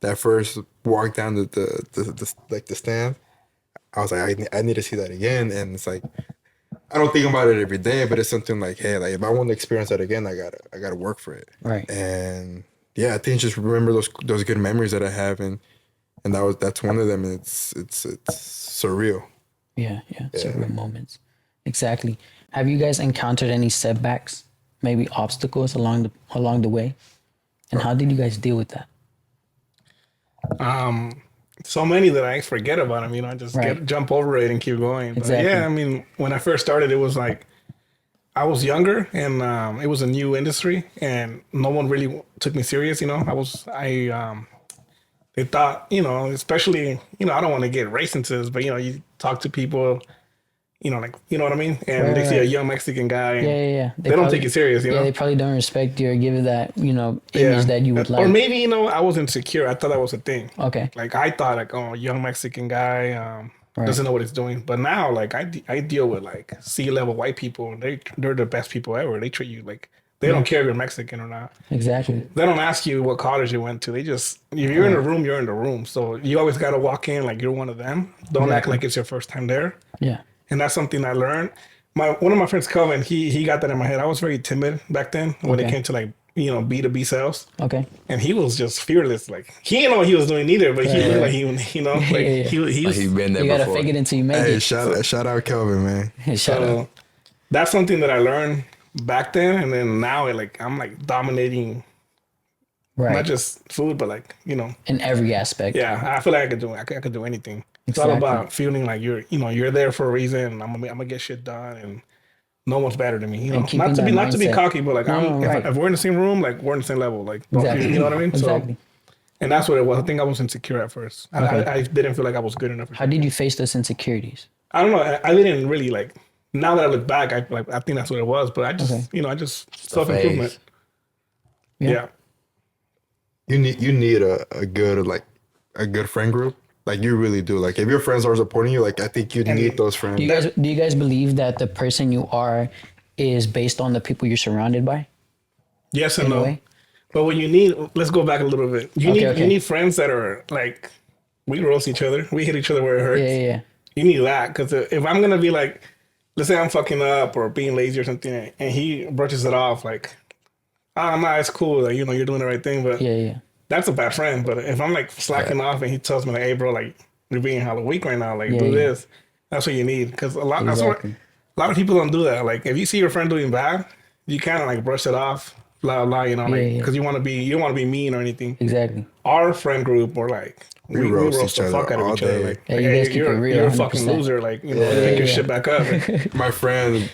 That first walk down the stand, I was like, I need to see that again. And it's like, I don't think about it every day, but it's something like, hey, like if I want to experience that again, I gotta work for it. Right. And yeah, I think just remember those good memories that I have, and that's one of them. And it's surreal. Yeah. Surreal moments. Exactly. Have you guys encountered any setbacks, maybe obstacles along the way? And how did you guys deal with that? So many that I forget about them. You know, I just jump over it and keep going. But Exactly. yeah, I mean, when I first started, it was like I was younger and it was a new industry and no one really took me serious. You know, they thought, you know, especially, you know, I don't want to get racist, but you know, you talk to people, you know, like, you know what I mean? And they see a young Mexican guy. And Yeah. They don't take it serious, you know? Yeah, they probably don't respect you or give you that, you know, image that you would like. Or maybe, you know, I was insecure. I thought that was a thing. Okay. Like I thought like, oh, young Mexican guy doesn't know what he's doing. But now like I deal with like C-level white people and they're the best people ever. They treat you like, they don't care if you're Mexican or not. Exactly. They don't ask you what college you went to. They just, if you're in a room, you're in the room. So you always got to walk in like you're one of them. Don't act like it's your first time there. Yeah. And that's something I learned. One of my friends, Kelvin, he got that in my head. I was very timid back then when it came to like, you know, B2B sales. Okay. And he was just fearless. Like he didn't know what he was doing either, but he looked like he, you know, like he was. He's been there You gotta before. fake it until you make Hey, it. shout out Kelvin, man. Shout out. So that's something that I learned back then, and then now I'm like dominating Right. not just food, but like, you know, In every aspect. yeah. I feel like I could do anything. It's all Exactly. about feeling like you're there for a reason. And I'm gonna get shit done, and no one's better than me. You know, keeping not to be that mindset. cocky, but like No, right. if we're in the same room, like we're in the same level. Like Exactly. you know what I mean? Exactly. So, and that's what it was. I think I was insecure at first. I didn't feel like I was good enough. How did you face those insecurities? I don't know. I didn't really like. Now that I look back, I think that's what it was. But I just, you know, self improvement. Yeah. You need a good friend group. Like you really do. Like if your friends are supporting you, like I think you need those friends. Do you guys believe that the person you are is based on the people you're surrounded by? Yes and In a no. way? But what you need, let's go back a little bit. You need friends that are like, we roast each other, we hit each other where it hurts. Yeah. You need that, because if I'm gonna be like, let's say I'm fucking up or being lazy or something, and he brushes it off like, nah, it's cool, like, you know, you're doing the right thing, but Yeah. that's a bad friend. But if I'm like slacking off and he tells me like, hey bro, like you're being hella weak right now, like do this, that's what you need. Because a lot of people don't do that. Like if you see your friend doing bad, you kind of like brush it off, blah blah, you know, like because you don't want to be mean or anything. Exactly. Our friend group, we're like we roast each the other fuck out of all each other. day. Like, Yeah, you guys keep it real, you're a fucking 100%. loser. Like, you know, pick your shit back up. My friend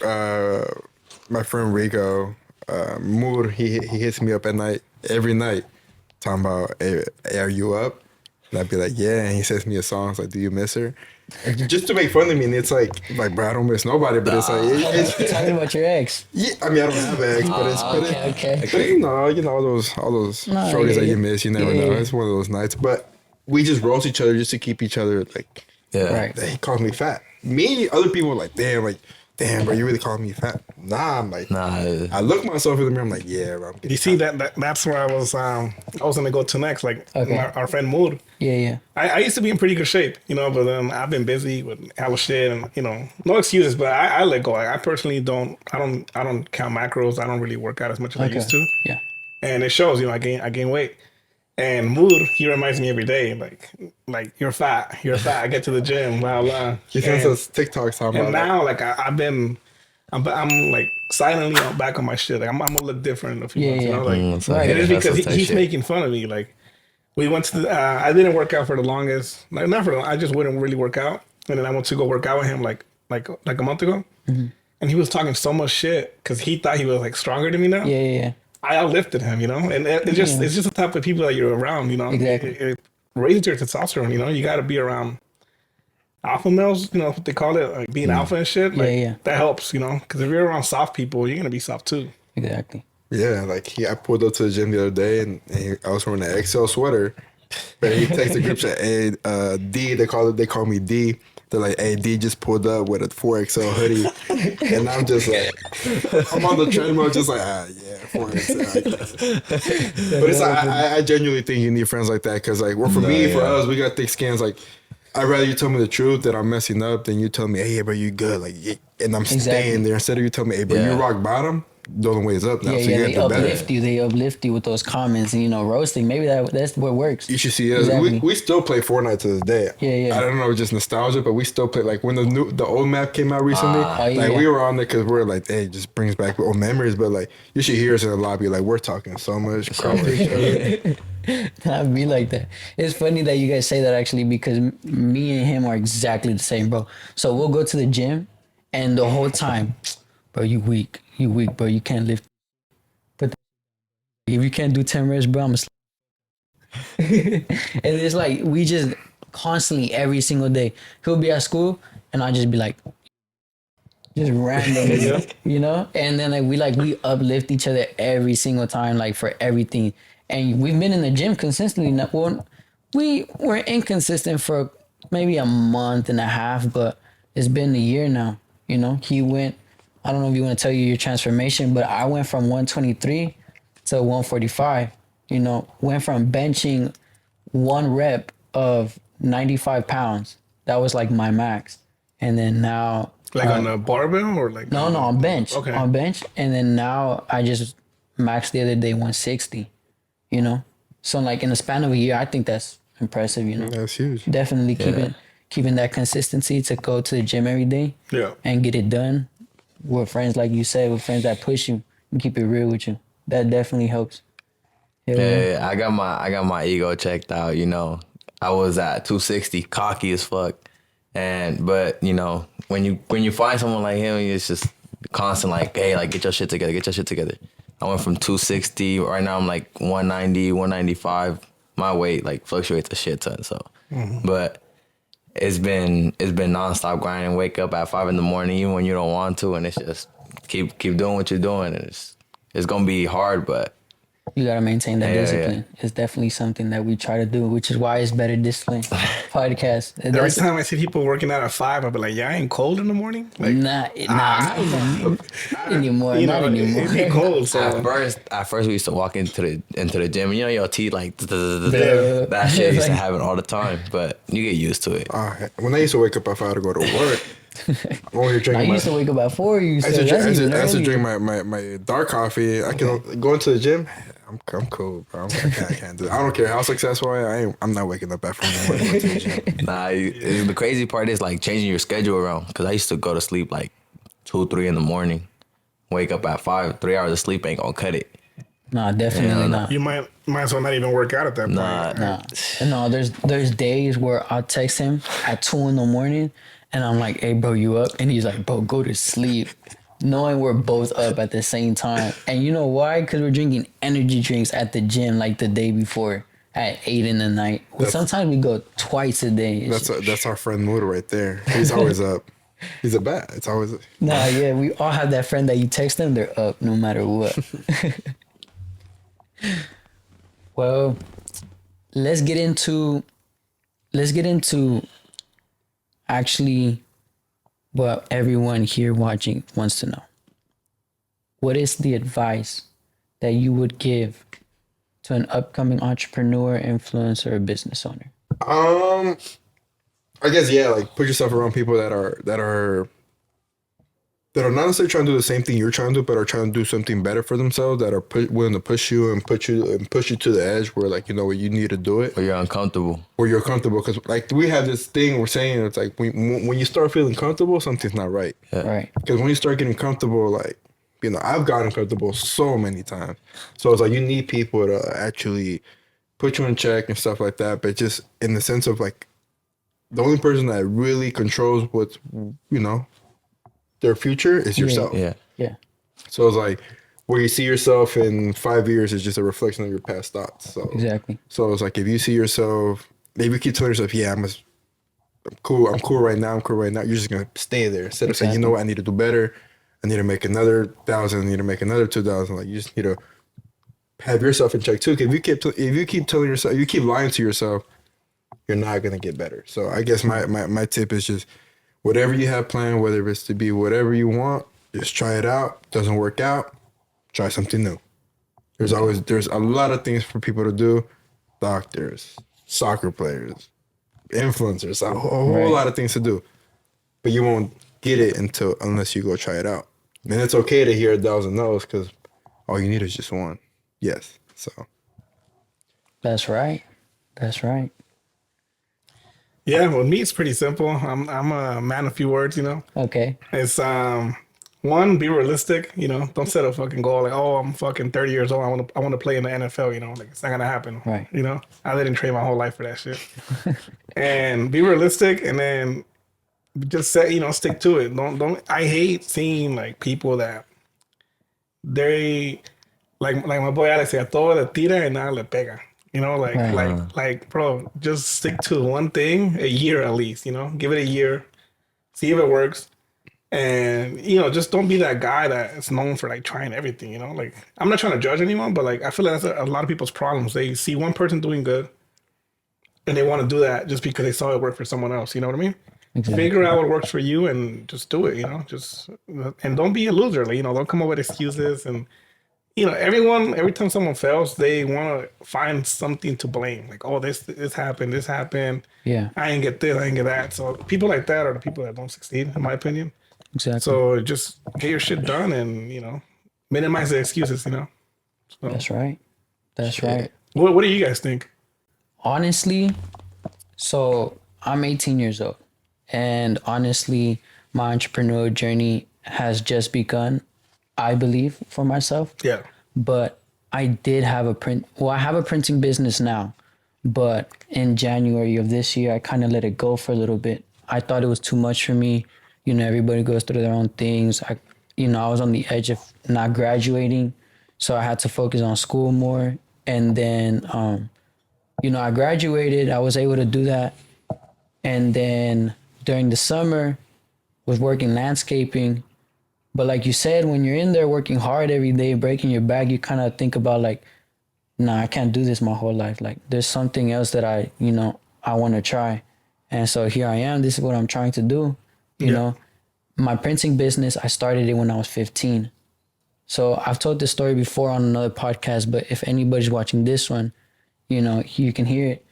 Rico, Mood, he hits me up at night, every night, talking about, hey, are you up? And I'd be like, yeah. And he sends me a song. It's like, do you miss her? And just to make fun of me. And it's like, bro, I don't miss nobody. But it's like, Talking about your ex. yeah. I mean, I don't have an ex, but it's Okay. But you know all those shorties that you miss. You never know. It's one of those nights. But we just roast each other just to keep each other like. Yeah. Right. He calls me fat. Me, other people are like, damn, bro, you really calling me fat? Nah, I'm like, I look myself in the mirror. I'm like, yeah, bro. You see that's where I was gonna go to next. Like our friend Mood. Yeah. I used to be in pretty good shape, you know, but I've been busy with hella shit and, you know, no excuses, but I let go. I personally don't count macros. I don't really work out as much as I used to. Yeah. And it shows, you know, I gain weight. And Mood, he reminds me every day, like you're fat. I get to the gym, blah blah. He sends us TikToks talking And about now, like I'm like silently back on my shit. Like I'm gonna look different in a few months, you know. Like Right. it is because he's shit. making fun of me. Like we went to I didn't work out for the longest, like not for the, I just wouldn't really work out, and then I went to go work out with him like a month ago, and he was talking so much shit because he thought he was like stronger than me now. Yeah. I outlifted him, you know, and it's just the type of people that you're around, you know. Exactly. It raises your testosterone, you know. You got to be around alpha males, you know what they call it, like being alpha and shit. Like, that helps, you know, because if you're around soft people, you're gonna be soft too. Exactly. Yeah, like I pulled up to the gym the other day and I was wearing an XL sweater, but he texted the group said, "Hey, D," they call me D. They're like, "Hey, D just pulled up with a 4XL hoodie," and I'm just like, I'm on the treadmill, just like, yeah, 4XL. I guess. But it's like, I genuinely think you need friends like that because, like, well, for us, we got thick skins. Like, I'd rather you tell me the truth that I'm messing up than you tell me, "Hey, bro, you good?" Like, and I'm staying there instead of you tell me, "Hey, bro, you rock bottom." The only way is up now. Yeah, so you they uplift you. They uplift you with those comments and, you know, roasting. Maybe that's what works. You should see us. Exactly. We still play Fortnite to this day. Yeah. I don't know, just nostalgia, but we still play. Like when the old map came out recently, we were on there because we're like, hey, it just brings back old memories. But like, you should hear us in the lobby. Like we're talking so much crap to each other. I'd be like that. It's funny that you guys say that actually because me and him are exactly the same, bro. So we'll go to the gym, and the whole time, bro, you weak, bro. You can't lift. If you can't do 10 reps, bro, I'm asleep. And it's like, we just constantly, every single day, he'll be at school and I'll just be like, just randomly, you know? And then we uplift each other every single time, like for everything. And we've been in the gym consistently. Well, we were inconsistent for maybe a month and a half, but it's been a year now, you know? He went, I don't know if you want to tell you your transformation, but I went from 123 to 145, you know, went from benching one rep of 95 pounds. That was like my max. And then now... Like on a barbell or like... No, on bench. Okay. On bench. And then now I just maxed the other day 160, you know? So like in the span of a year, I think that's impressive, you know? That's huge. Definitely keeping that consistency to go to the gym every day and get it done with friends, like you said, with friends that push you and keep it real with you. That definitely helps. Yeah, I got my ego checked out, you know. I was at 260, cocky as fuck. But you know, when you find someone like him, it's just constant like, hey, like get your shit together. I went from 260, right now I'm like 190, 195. My weight like fluctuates a shit ton, so but it's been nonstop grinding, wake up at 5 a.m. even when you don't want to, and it's just keep doing what you're doing, and it's gonna be hard, but you gotta maintain that discipline. It's definitely something that we try to do, which is why it's Better Discipline podcast. Every time I see people working out at 5, I'll be like, yeah, I ain't cold in the morning. Like, not anymore. You Not know, anymore. it be cold. So at first we used to walk into the gym, and you know your teeth like that shit used to happen all the time, but you get used to it. When I used to wake up at 5 to go to work, I'm over here drinking. I used to wake up at 4. You I said used to drink my dark coffee. I can go into the gym. I'm cool, bro. I can't do it. I don't care how successful I am. I'm not waking up at 4 in the morning to go to the gym. Nah, the crazy part is like changing your schedule around. Cause I used to go to sleep like 2, 3 in the morning, wake up at 5. 3 hours of sleep ain't gonna cut it. Nah, definitely not. you might as well not even work out at that point. No, there's days where I'll text him at 2 in the morning and I'm like, hey bro, you up? And he's like, bro, go to sleep. knowing we're both up at the same time. And you know why? Because we're drinking energy drinks at the gym like the day before at 8 in the night. Well, sometimes we go twice a day. That's our friend Mood right there. He's always up. He's a bat. It's always. Nah, yeah, we all have that friend that you text them, they're up no matter what. Well, let's get into actually what everyone here watching wants to know. What is the advice that you would give to an upcoming entrepreneur, influencer, or business owner? I guess like put yourself around people that are not necessarily trying to do the same thing you're trying to do, but are trying to do something better for themselves. That are willing to push you and push you to the edge where like you know you need to do it. Or you're uncomfortable. Or you're comfortable because like we have this thing we're saying it's like when you start feeling comfortable, something's not right. Yeah. Right. Because when you start getting comfortable, like you know I've gotten comfortable so many times. So it's like you need people to actually put you in check and stuff like that. But just in the sense of like. The only person that really controls what's, you know, their future is yourself. Yeah. So it's like where you see yourself in 5 years is just a reflection of your past thoughts. So Exactly. So it's like if you see yourself, if you keep telling yourself, yeah, I'm cool right now, you're just gonna stay there instead of saying, you know what, I need to do better. I need to make another 1,000. I need to make another 2,000. Like you just need to have yourself in check too. Because if you keep telling yourself, you keep lying to yourself. You're not gonna get better. So I guess my tip is just whatever you have planned, whether it's to be whatever you want, just try it out. Doesn't work out, try something new. There's a lot of things for people to do. Doctors, soccer players, influencers, a whole lot of things to do. But you won't get it unless you go try it out. And it's okay to hear 1,000 no's because all you need is just one. Yes. So That's right. Yeah, with me it's pretty simple. I'm a man of few words, you know. Okay. It's one, be realistic, you know. Don't set a fucking goal like, oh, I'm fucking 30 years old. I want to play in the NFL, you know. Like it's not gonna happen. Right. You know. I didn't train my whole life for that shit. And be realistic, and then just stick to it. Don't. I hate seeing like people that they like my boy Alex said, todo le tira y nada le pega. You know, like, bro, just stick to one thing a year at least, you know, give it a year, see if it works. And, you know, just don't be that guy that is known for like trying everything, you know, like I'm not trying to judge anyone, but like, I feel like that's a lot of people's problems. They see one person doing good and they want to do that just because they saw it work for someone else. You know what I mean? Exactly. Figure out what works for you and just do it, you know, and don't be a loser. Like, you know, don't come up with excuses and, you know, every time someone fails, they want to find something to blame. Like, oh, this happened. Yeah. I didn't get this, I didn't get that. So people like that are the people that don't succeed, in my opinion. Exactly. So just get your shit done and, you know, minimize the excuses, you know. So, That's right. What do you guys think? Honestly, so I'm 18 years old. And honestly, my entrepreneurial journey has just begun. I believe for myself. Yeah. But I did have I have a printing business now, but in January of this year, I kind of let it go for a little bit. I thought it was too much for me. You know, everybody goes through their own things. I was on the edge of not graduating, so I had to focus on school more. And then, I graduated. I was able to do that. And then during the summer, was working landscaping. But like you said, when you're in there working hard every day, breaking your back, you kind of think about like, nah, I can't do this my whole life. Like there's something else that I want to try. And so here I am. This is what I'm trying to do. You know, my printing business, I started it when I was 15. So I've told this story before on another podcast, but if anybody's watching this one, you know, you can hear it.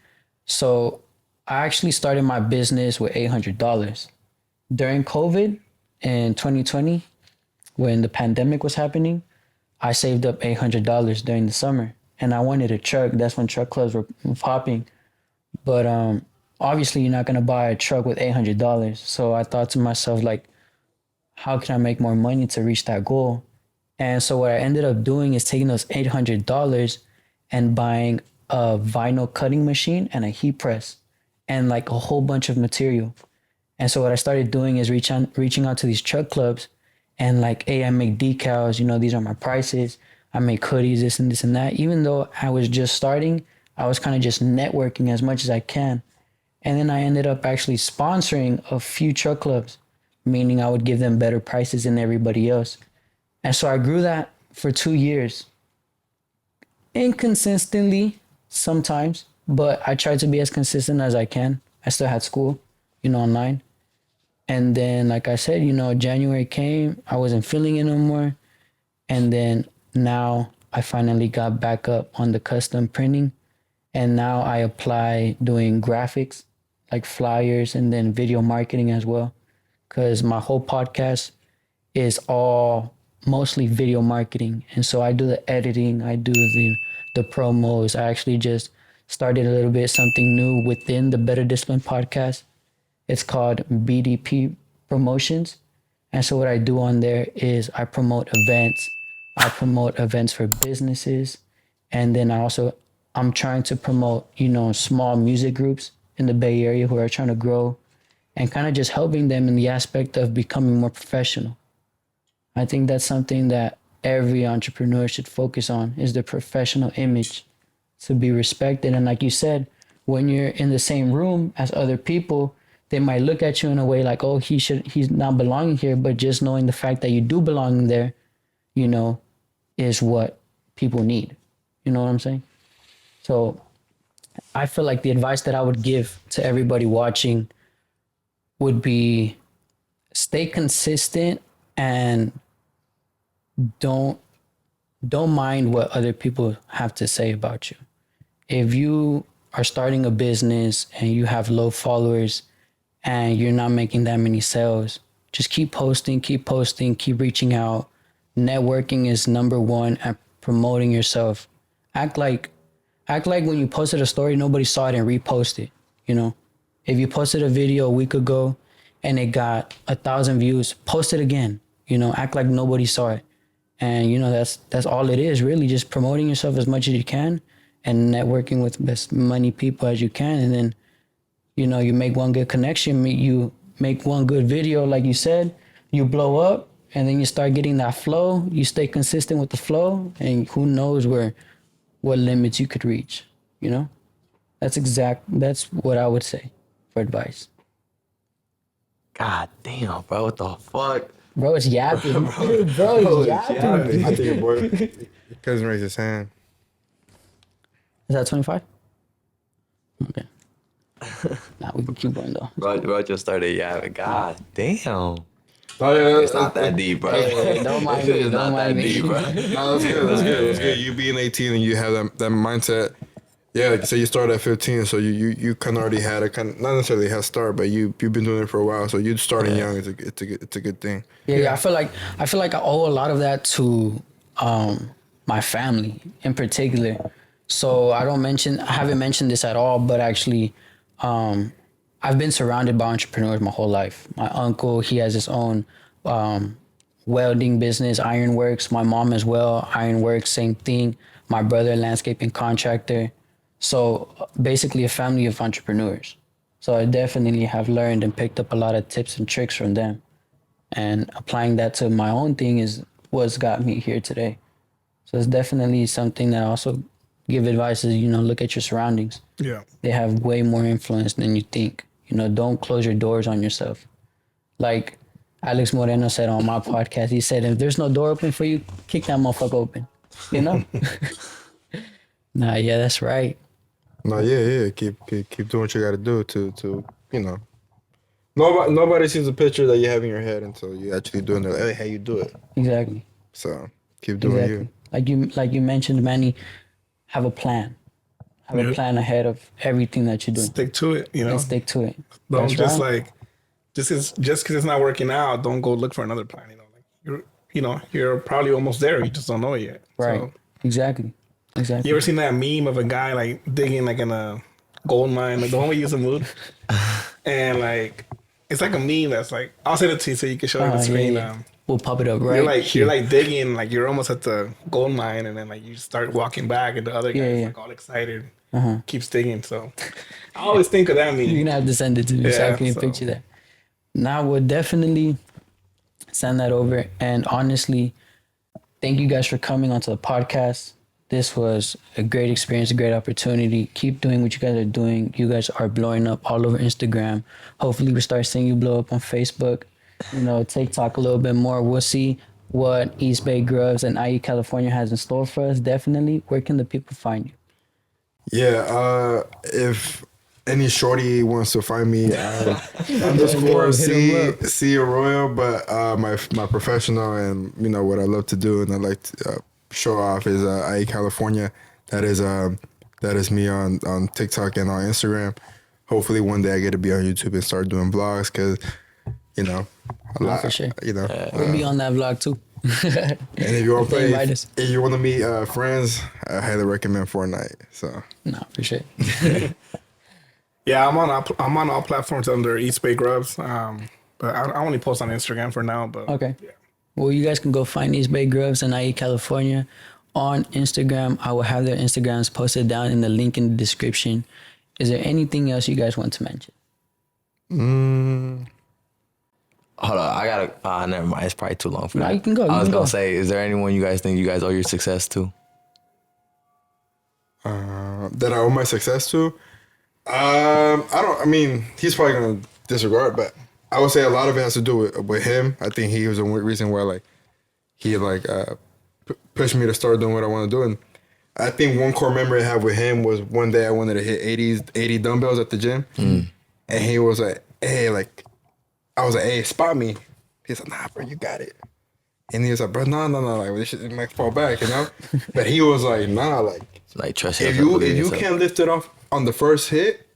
So I actually started my business with $800. During COVID in 2020, when the pandemic was happening, I saved up $800 during the summer, and I wanted a truck. That's when truck clubs were popping. But obviously, you're not gonna buy a truck with $800. So I thought to myself, like, how can I make more money to reach that goal? And so what I ended up doing is taking those $800 and buying a vinyl cutting machine and a heat press and like a whole bunch of material. And so what I started doing is reaching out to these truck clubs and like, hey, I make decals, you know, these are my prices. I make hoodies, this and this and that. Even though I was just starting, I was kind of just networking as much as I can. And then I ended up actually sponsoring a few truck clubs, meaning I would give them better prices than everybody else. And so I grew that for 2 years. Inconsistently sometimes, but I tried to be as consistent as I can. I still had school, you know, online. And then, like I said, you know, January came, I wasn't feeling it no more. And then now I finally got back up on the custom printing. And now I apply doing graphics, like flyers, and then video marketing as well. Because my whole podcast is all mostly video marketing. And so I do the editing, I do the promos. I actually just started a little bit something new within the Better Discipline podcast. It's called BDP Promotions. And so what I do on there is I promote events. I promote events for businesses. And then I'm trying to promote, you know, small music groups in the Bay Area who are trying to grow, and kind of just helping them in the aspect of becoming more professional. I think that's something that every entrepreneur should focus on, is the professional image, to be respected. And like you said, when you're in the same room as other people, they might look at you in a way like, oh, he's not belonging here. But just knowing the fact that you do belong there, you know, is what people need. You know what I'm saying? So I feel like the advice that I would give to everybody watching would be, stay consistent and don't mind what other people have to say about you. If you are starting a business and you have low followers and you're not making that many sales, just keep posting, keep reaching out. Networking is number one at promoting yourself. Act like when you posted a story, nobody saw it and reposted, you know? If you posted a video a week ago and it got 1,000 views, post it again, you know, act like nobody saw it. And, you know, that's all it is, really, just promoting yourself as much as you can and networking with as many people as you can. And then, you know, you make one good connection, you make one good video, like you said, you blow up, and then you start getting that flow. You stay consistent with the flow, and who knows what limits you could reach, you know? That's what I would say for advice. God damn, bro, what the fuck? Bro, it's yapping. Bro, it's yapping. I think your boy, your cousin raised his hand. Is that 25? Okay. Nah, we can keep going though. Bro just started yapping. God damn. Oh, yeah, It's not that deep, bro. Hey, don't mind me. It's Don't not mind that me. deep, bro. No, that's good. You being 18 and you have that mindset. Yeah, like you say, you started at 15, so you kind of already had not necessarily a head start, but you've been doing it for a while. So you starting young is it's a good thing. Yeah, I feel like I owe a lot of that to my family in particular. So I haven't mentioned this at all, but actually, I've been surrounded by entrepreneurs my whole life. My uncle, he has his own welding business, ironworks. My mom as well, ironworks, same thing. My brother, landscaping contractor. So basically a family of entrepreneurs. So I definitely have learned and picked up a lot of tips and tricks from them. And applying that to my own thing is what's got me here today. So it's definitely something that I also give advice is, you know, look at your surroundings. Yeah. They have way more influence than you think. You know, don't close your doors on yourself. Like Alex Moreno said on my podcast, he said, if there's no door open for you, kick that motherfucker open. You know? Nah, yeah, that's right. No, yeah. Keep doing what you got to do to you know. Nobody sees a picture that you have in your head until you actually doing it. Hey, how you do it? Exactly. So keep doing you. Like you mentioned, Manny, have a plan. Have a plan ahead of everything that you're doing. Stick to it, you know. And stick to it. Don't That's just right. like just because it's not working out, don't go look for another plan. You know, you're probably almost there. You just don't know it yet. Right. So, Exactly. you ever seen that meme of a guy like digging like in a gold mine, like the one we use in Mood, and like it's like a meme that's like, I'll send it to you so you can show it on the screen. Yeah. We'll pop it up right. You're like digging, like you're almost at the gold mine, and then like you start walking back, and the other guy's like all excited, keeps digging. So I always think of that meme. You're gonna have to send it to me so I can picture that. Now, we'll definitely Send that over. And honestly, thank you guys for coming onto the podcast. This was a great experience, a great opportunity. Keep doing what you guys are doing. You guys are blowing up all over Instagram. Hopefully we start seeing you blow up on Facebook, TikTok a little bit more. We'll see what East Bay Grubs and IE California has in store for us. Definitely. Where can the people find you? Yeah, if any shorty wants to find me, underscore C Arroyo, but my professional and what I love to do and I like to show off is IE California. That is me on TikTok and on Instagram. Hopefully one day I get to be on YouTube and start doing vlogs because For sure. We'll be on that vlog too. And if you want to play, if you want to meet friends, I highly recommend Fortnite. So no, for sure. Yeah, I'm on all platforms under EastBayGrubs. But I only post on Instagram for now. But okay. Yeah. Well, you guys can go find EastBayGrubs and IE California on Instagram. I will have their Instagrams posted down in the link in the description. Is there anything else you guys want to mention? Hold on, I gotta. Never mind. It's probably too long for that. You can go. I was gonna say, is there anyone you guys think you guys owe your success to? That I owe my success to? I mean, he's probably gonna disregard, but I would say a lot of it has to do with him. I think he was the reason why he pushed me to start doing what I want to do. And I think one core memory I have with him was one day I wanted to hit 80 dumbbells at the gym, and he was like, "Hey, I was like, hey, spot me." He's like, "Nah, bro, you got it." And he was like, "Bro, no, this shit might fall back, But he was like, "Nah, trust if you can't lift it off on the first hit,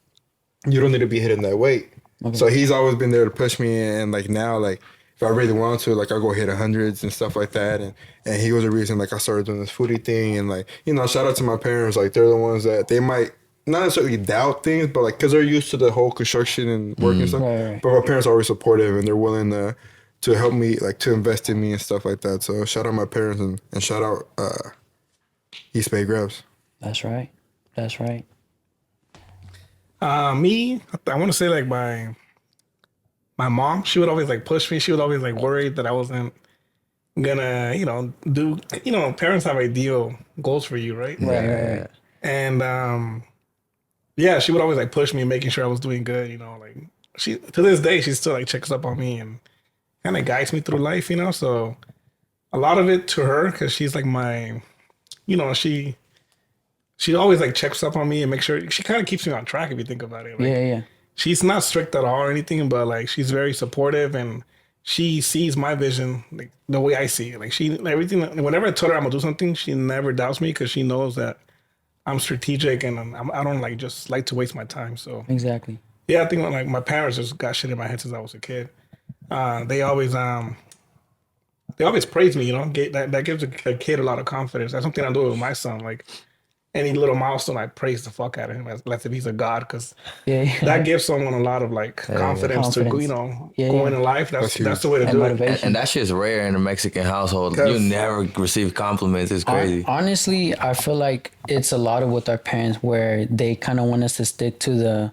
you don't need to be hitting that weight." Okay. So he's always been there to push me, and now, if I really want to, I'll go hit 100s and stuff like that. And he was the reason, I started doing this foodie thing, and shout out to my parents, they're the ones that they might not necessarily doubt things, but because they're used to the whole construction and work and stuff. Right. But my parents are always supportive, and they're willing to help me, to invest in me and stuff like that. So shout out my parents and shout out EastBayGrubs. That's right. That's right. Me, I want to say my mom, she would always push me. She would always worry that I wasn't gonna, do, parents have ideal goals for you, right? Right. And yeah, she would always push me, making sure I was doing good, she, to this day, she still checks up on me and kind of guides me through life, so a lot of it to her, because she's my, she always checks up on me and make sure, she kind of keeps me on track if you think about it. Yeah. She's not strict at all or anything, but she's very supportive, and she sees my vision the way I see it. She, everything, whenever I tell her I'm gonna do something, she never doubts me because she knows that I'm strategic and I don't just like to waste my time. So exactly. Yeah, I think my parents just got shit in my head since I was a kid. They always praise me, that gives a kid a lot of confidence. That's something I do with my son. Any little milestone, I praise the fuck out of him as if he's a god, because that gives someone a lot of confidence to go in life. That's the way to do it. And that shit's rare in a Mexican household. You never receive compliments. It's crazy. Honestly, I feel like it's a lot of with our parents where they kind of want us to stick to the,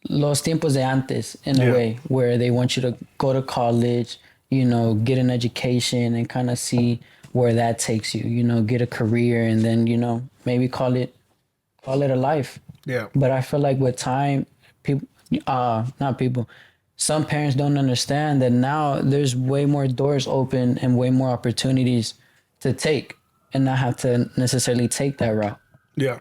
los tiempos de antes in a way, where they want you to go to college, get an education and kind of see where that takes you, get a career and then, maybe call it a life. Yeah. But I feel like with time, some parents don't understand that now there's way more doors open and way more opportunities to take and not have to necessarily take that route. Yeah.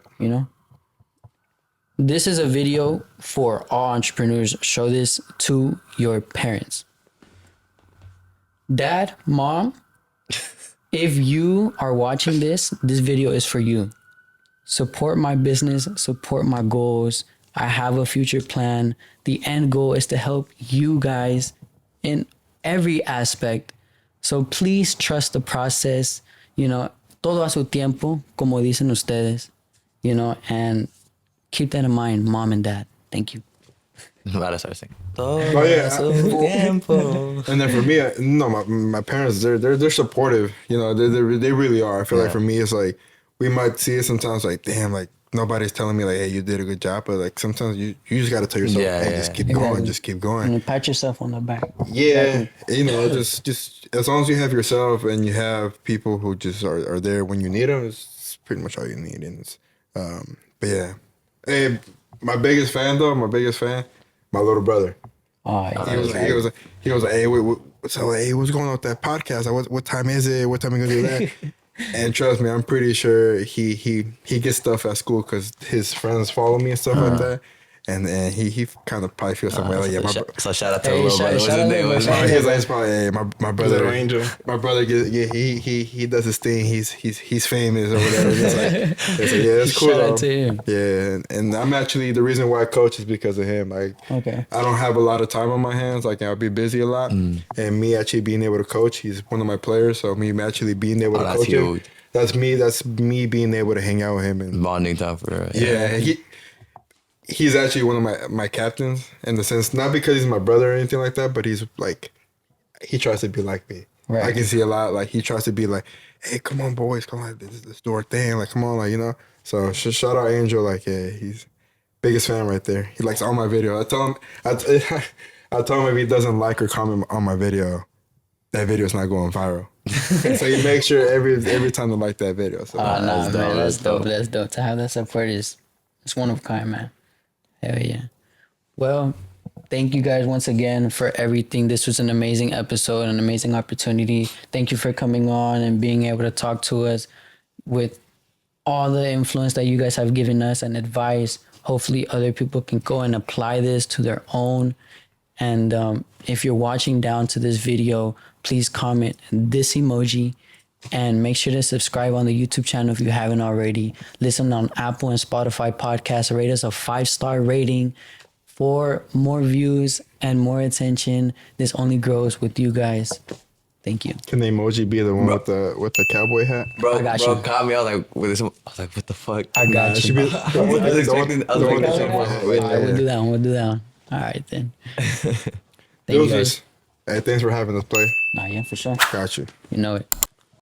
This is a video for all entrepreneurs. Show this to your parents. Dad, mom, if you are watching this video is for you. Support my business, support my goals. I have a future plan. The end goal is to help you guys in every aspect. So please trust the process, todo a su tiempo, como dicen ustedes, and keep that in mind, mom and dad. Thank you. About to start singing. And then for me, my parents, they're supportive. They really are. I feel like for me, it's we might see it sometimes damn, nobody's telling me like, hey, you did a good job, but like sometimes you just gotta tell yourself, hey, just keep going, just keep going. And pat yourself on the back. Yeah, you know, just as long as you have yourself and you have people who just are there when you need them, it's pretty much all you need. And it's, but yeah, hey, my biggest fan, my little brother. Oh, yeah. He was like, hey, hey, what's going on with that podcast? Like, what time is it? What time are we gonna do that? And trust me, I'm pretty sure he gets stuff at school because his friends follow me and stuff like that. And he kind of probably feels something like, yeah, So shout out to Hey, little brother. shout What's out his to name? little What's his brother. name? he's like, it's probably, hey, my brother, Little angel. my brother he does his thing. He's famous or whatever. It's like yeah, that's cool. Shout out though. to him. Yeah, and I'm actually the reason why I coach is because of him. Like, Okay. I don't have a lot of time on my hands. Like, I'll be busy a lot, and me actually being able to coach, he's one of my players. So me actually being able to that's coach him, huge. that's me. That's me being able to hang out with him and Bonding time for her. yeah, he's actually one of my captains in the sense, not because he's my brother or anything like that, but he's like, he tries to be like me. Right. I can see a lot, like, he tries to be like, hey, come on, boys, come on, let's do our thing, like, come on, like, you know. So shout out Angel, like, yeah, he's biggest fan right there. He likes all my videos. I tell him if he doesn't like or comment on my video, that video's not going viral. So he makes sure every time to like that video. So Nah, that's man, dope, that's that's dope. dope. That's dope. To have that support it's one of a kind, man. Hell yeah. Well, thank you guys once again for everything. This was an amazing episode, an amazing opportunity. Thank you for coming on and being able to talk to us with all the influence that you guys have given us and advice. Hopefully other people can go and apply this to their own. And if you're watching down to this video, please comment this emoji and make sure to subscribe on the YouTube channel if you haven't already. Listen on Apple and Spotify podcasts. Rate us a 5-star rating for more views and more attention. This only grows with you guys. Thank you. can the emoji be the one with the cowboy hat? Bro, I got bro you. caught me. I was like, what the fuck? I got It you. should be the one I was expecting the one with the expecting- cowboy hat. All right, Yeah, we'll yeah. do that one. We'll do that one. All right, then. Thank you guys. Deuces. Hey, thanks for having us play. Nah, yeah, for sure. Got you. You know it.